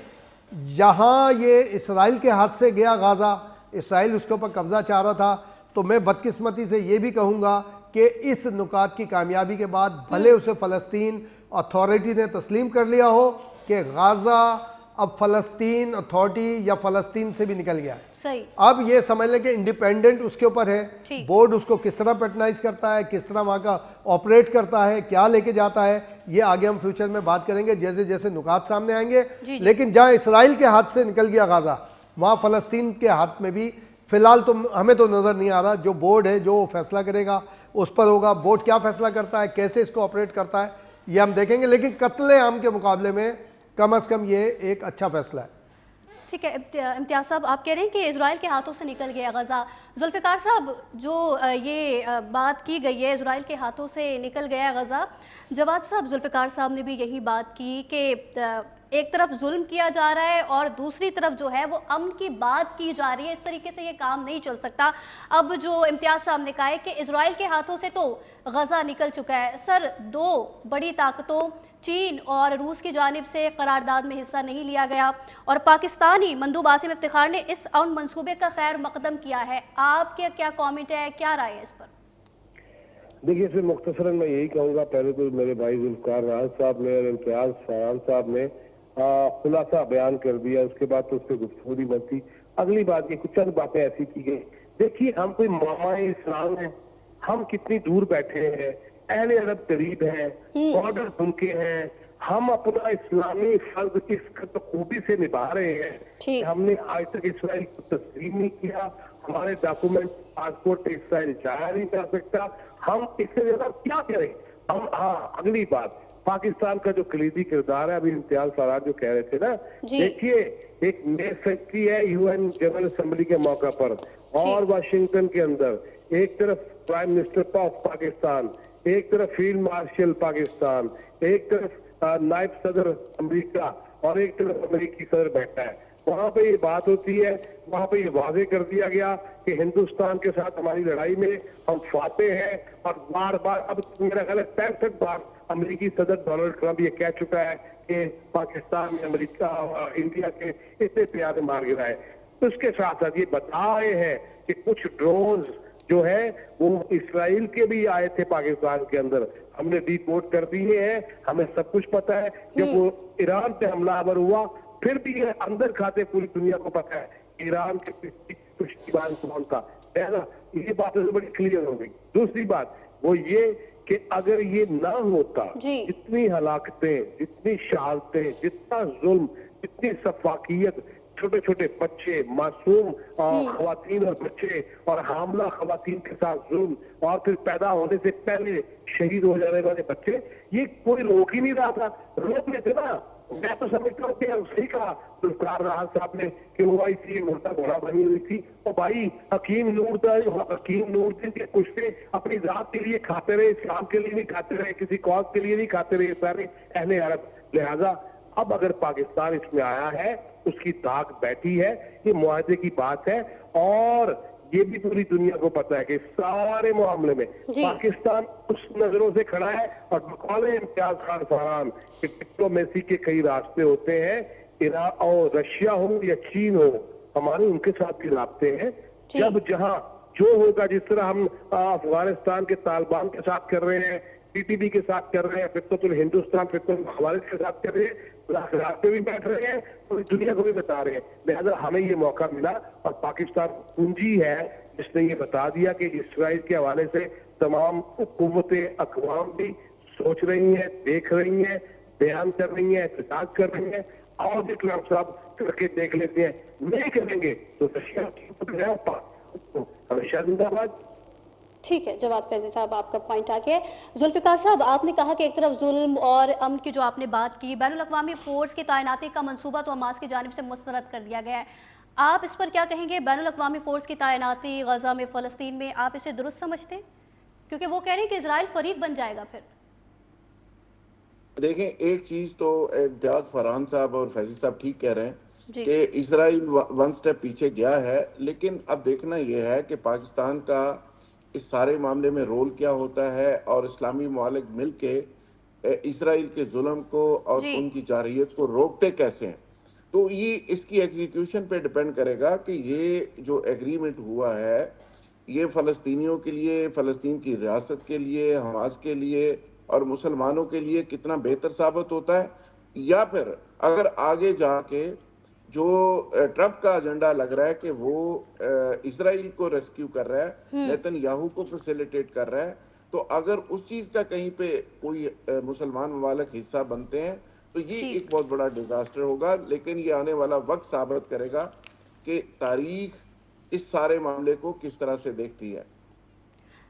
जहां ये इसराइल के हाथ से गया गाज़ा, इसराइल उसके ऊपर कब्जा चाह रहा था, तो मैं बदकिस्मती से ये भी कहूँगा कि इस नुकात की कामयाबी के बाद भले उसे फ़लस्तीन अथॉरिटी ने तस्लीम कर लिया हो कि गाज़ा अब फ़लस्तीन अथॉरिटी या फ़लस्तीन से भी निकल गया है, सही। अब ये समझ लें कि इंडिपेंडेंट उसके ऊपर है, बोर्ड उसको किस तरह पैटर्नाइज करता है, किस तरह वहाँ का ऑपरेट करता है, क्या लेके जाता है, ये आगे हम फ्यूचर में बात करेंगे जैसे जैसे नुकात सामने आएंगे। लेकिन जहाँ इसराइल के हाथ से निकल गया गाज़ा, वहाँ फ़लस्तीन के हाथ में भी फिलहाल तो हमें तो नज़र नहीं आ रहा। जो बोर्ड है जो फैसला करेगा उस पर होगा, बोर्ड क्या फैसला करता है, कैसे इसको ऑपरेट करता है, ये हम देखेंगे। लेकिन कत्ले आम के मुकाबले में कम अज़ कम ये एक अच्छा फैसला है। ठीक है, इम्तियाज़ साहब आप कह रहे हैं कि इजराइल के हाथों से निकल गया गाज़ा। जुल्फ़िकार साहब, जो ये बात की गई है इजराइल के हाथों से निकल गया गाज़ा, जवाद साहब, जुल्फ़िकार साहब ने भी यही बात की कि एक तरफ जुल्म किया जा रहा है और दूसरी तरफ जो है वो अमन की बात की जा रही है। इस तरीके से ये काम नहीं चल सकता। अब जो इम्तियाज़ साहब ने कहा है कि इजराइल के हाथों से तो गाज़ा निकल चुका है, सर दो बड़ी ताकतों चीन और रूस की जानिब से करारदाद में हिस्सा नहीं लिया गया, और पाकिस्तानी मंदूब आसिम इफ्तिखार ने इस अमन मंसूबे का खैर मकदम किया है। आपके क्या कमेंट है, क्या राय है इस पर? देखिए, इसमें मुख्तसरन मैं यही कहूँगा, पहले तो मेरे भाई जुल्फ़िकार राज साहब ने और इम्तियाज़ फरान साहब ने खुलासा बयान कर दिया, उसके बाद तो उस पर गुफ्तगू नहीं बनती। अगली बात ये कुछ चंद बातें ऐसी की गई। देखिए, हम कोई मामाए इस्लाम है, हम कितनी दूर बैठे हैं, अहले अरब करीब है, बॉर्डर उनके हैं, हम अपना इस्लामी फर्ज इस खूबी से निभा रहे हैं। हमने आज तक इसराइल को तस्लीम नहीं किया, हमारे डॉक्यूमेंट पासपोर्ट इसराइल जाया नहीं जा सकता, हम इससे ज्यादा क्या करें हम। हाँ, अगली बात, पाकिस्तान का जो कलीदी किरदार है, अभी इम्तियाज फराज जो कह रहे थे ना, देखिए एक मेयर फैक्ट्री है यूएन जनरल असेंबली के मौका पर और वाशिंगटन के अंदर, एक तरफ प्राइम मिनिस्टर ऑफ पाकिस्तान, एक तरफ फील्ड मार्शल पाकिस्तान, एक तरफ नायब सदर अमेरिका और एक तरफ अमेरिकी सदर बैठा है। वहां पे ये बात होती है, वहां पे ये वाजे कर दिया गया कि हिंदुस्तान के साथ हमारी लड़ाई में हम फाते हैं, और बार बार, अब मेरा ख्याल है 65 बार अमेरिकी सदर डोनाल्ड ट्रंप ये कह चुका है कि पाकिस्तान में अमेरिका इंडिया के इतने प्यारे मार गिराए। तो उसके साथ साथ ये बता रहे हैं कि कुछ ड्रोन जो है वो इसराइल के भी आए थे पाकिस्तान के अंदर, हमने डिपोर्ट कर दिए हैं, हमें सब कुछ पता है। जब वो ईरान पे हमलावर हुआ, फिर भी ये अंदर खाते पूरी दुनिया को पता है ईरान के पुष्टिबान कौन था। ये बात तो बड़ी क्लियर हो गई। दूसरी बात वो ये कि अगर ये ना होता, जितनी हलाकतें, जितनी शहादतें, जितना जुल्म, जितनी सफाकियत छोटे छोटे बच्चे, मासूम खवातीन और बच्चे और हामला खवातीन के साथ जुल्म और फिर पैदा होने से पहले शहीद हो जाने वाले बच्चे, ये कोई रोक ही नहीं रहा था। रोक लेते ना, मैं तो समझता हूँ कि सही कहा जुल्फिकार राहत साहब ने कि वो आई थी मुर्दा घोड़ा बनी हुई थी। और भाई हकीम नूरुद्दीन के कुश्ते अपनी जात के लिए खाते रहे, इस्लाम के लिए नहीं खाते रहे, किसी कौम के लिए नहीं खाते रहे सारे अहले अरब। लिहाजा अब अगर पाकिस्तान इसमें आया है, उसकी दाग बैठी है, ये मुआहदे की बात है। और ये भी पूरी दुनिया को पता है कि सारे मामले में पाकिस्तान उस नजरों से खड़ा है। और बकौल इम्तियाज खान फरहान कि डिप्लोमेसी के कई रास्ते होते हैं, ईरान और रशिया हो या चीन हो, हमारे उनके साथ भी रास्ते हैं। जब जहां जो होगा, जिस तरह हम अफगानिस्तान के तालिबान के साथ कर रहे हैं, टीटीपी के साथ कर रहे हैं, फितरतुल हिंदुस्तान फितरतुल खवारिज के साथ कर रहे हैं, रास्ते भी बैठ रहे हैं, पूरी दुनिया को भी बता रहे हैं। लिहाजा हमें ये मौका मिला और पाकिस्तान पूंजी है जिसने ये बता दिया कि इसराइल के हवाले से तमाम हुकूमतें अक़वाम भी सोच रही हैं, देख रही हैं, बयान कर रही हैं, एहतजाज कर रही हैं। और भी ट्रंप साहब करके देख लेते हैं, नहीं करेंगे तो रशिया हमेशा जिंदाबाद। ठीक है जवाद फैजी साहब, आपका पॉइंट आ गया। जुल्फिकार साहब, आपने कहा कि एक तरफ जुल्म और अमन की जो आपने बात की, बैनुल-अक़वामी फोर्स की तैनाती का मंसूबा तो हमास की जानिब से मुस्तरद कर दिया गया है। आप इस पर क्या कहेंगे? बैनुल-अक़वामी फोर्स की तैनाती गजा में, फ़लस्तीन में, आप इसे दुरुस्त समझते हैं? क्योंकि वो कह रहे हैं कि इजराइल फरीक बन जाएगा फिर। देखें, एक चीज तो इम्तियाज फरहान साहब और फैजी साहब ठीक कह रहे हैं कि इजराइल वन स्टेप पीछे गया है, लेकिन अब देखना यह है कि पाकिस्तान का इस सारे मामले में रोल क्या होता है और इस्लामी मुआलिक मिलके इजराइल के जुल्म को और उनकी जारहियत को रोकते कैसे हैं। तो ये इसकी एग्जीक्यूशन पे डिपेंड करेगा कि ये जो एग्रीमेंट हुआ है ये फ़लस्तीनियों के लिए, फ़लस्तीन की रियासत के लिए, हमास के लिए और मुसलमानों के लिए कितना बेहतर साबित होता है, या फिर अगर आगे जाके जो ट्रंप का एजेंडा लग रहा है कि वो इजराइल को रेस्क्यू कर रहा है, नेतन्याहू को फैसिलिटेट कर रहा है, तो अगर उस चीज का कहीं पे कोई मुसलमान ममालिक हिस्सा बनते हैं तो ये एक बहुत बड़ा डिजास्टर होगा। लेकिन ये आने वाला वक्त साबित करेगा कि तारीख इस सारे मामले को किस तरह से देखती है।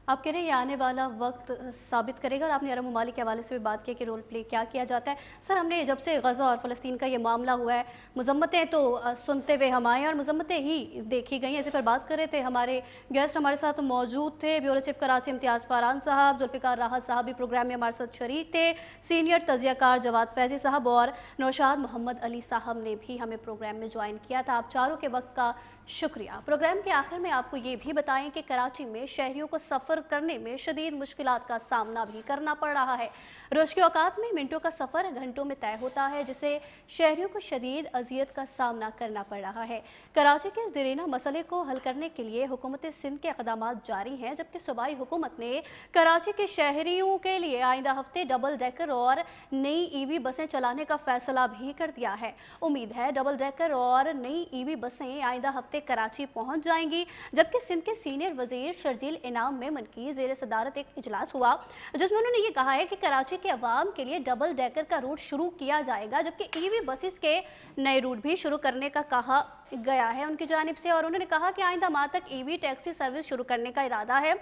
आप कह रहे हैं ये आने वाला वक्त साबित करेगा, और आपने अरब ममालिक के हवाले से भी बात की कि रोल प्ले क्या किया जाता है। सर, हमने जब से गज़ा और फ़लस्तीन का ये मामला हुआ है, मज़म्मतें तो सुनते हुए हम आए और मज़म्मतें ही देखी गई हैं। इसी पर बात कर रहे थे, हमारे गेस्ट हमारे साथ मौजूद थे, ब्यूरो चीफ कराची इम्तियाज़ फरहान साहब, जुल्फिकार राहत साहब भी प्रोग्राम में हमारे साथ शरीक थे, सीनियर तजियाकार जवाद फैजी साहब और नौशाद मोहम्मद अली साहब ने भी हमें प्रोग्राम में ज्वाइन किया था। आप चारों के वक्त का शुक्रिया। प्रोग्राम के आखिर में आपको ये भी बताएं कि कराची में शहरियों को सफ़र करने में शदीद मुश्किलात का सामना भी करना पड़ रहा है। रोज के औकात में मिनटों का सफ़र घंटों में तय होता है, जिससे शहरियों को शदीद अजियत का सामना करना पड़ रहा है। कराची के इस दरीना मसले को हल करने के लिए हुकूमत सिंध के इक़दाम जारी हैं, जबकि सूबाई हुकूमत ने कराची के शहरियों के लिए आइंदा हफ्ते डबल डेकर और नई ईवी बसें चलाने का फैसला भी कर दिया है। उम्मीद है डबल डेकर और नई ईवी बसें आइंदा हफ्ते कराची पहुंच जाएंगी। जबकि सिंध के सीनियर वजीर शर्जील इनाम मेमन की ज़ेर सदारत एक इजलास हुआ, जिसमें उन्होंने ये कहा है कि कराची के अवाम के लिए डबल डेकर का रूट शुरू किया जाएगा, जबकि ईवी बसेस के नए रूट भी शुरू करने का कहा गया है उनकी जानिब से। और उन्होंने कहा कि आइंदा माह तक ईवी टैक्सी सर्विस शुरू करने का इरादा है।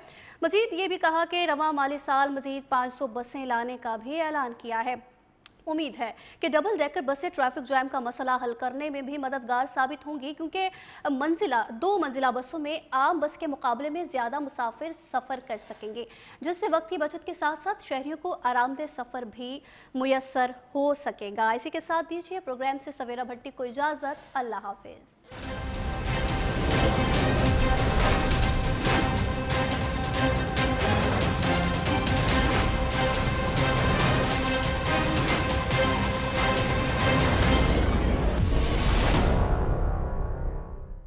मजीद ये भी कहा कि रवां माली साल मजीद 500 बसें लाने का भी ऐलान किया है। उम्मीद है कि डबल डेकर बसें ट्रैफिक जैम का मसला हल करने में भी मददगार साबित होंगी, क्योंकि दो मंजिला बसों में आम बस के मुकाबले में ज़्यादा मुसाफिर सफ़र कर सकेंगे, जिससे वक्त की बचत के साथ साथ शहरियों को आरामदेह सफ़र भी मुयस्सर हो सकेगा। इसी के साथ दीजिए प्रोग्राम से सवेरा भट्टी को इजाज़त। अल्लाह हाफिज़।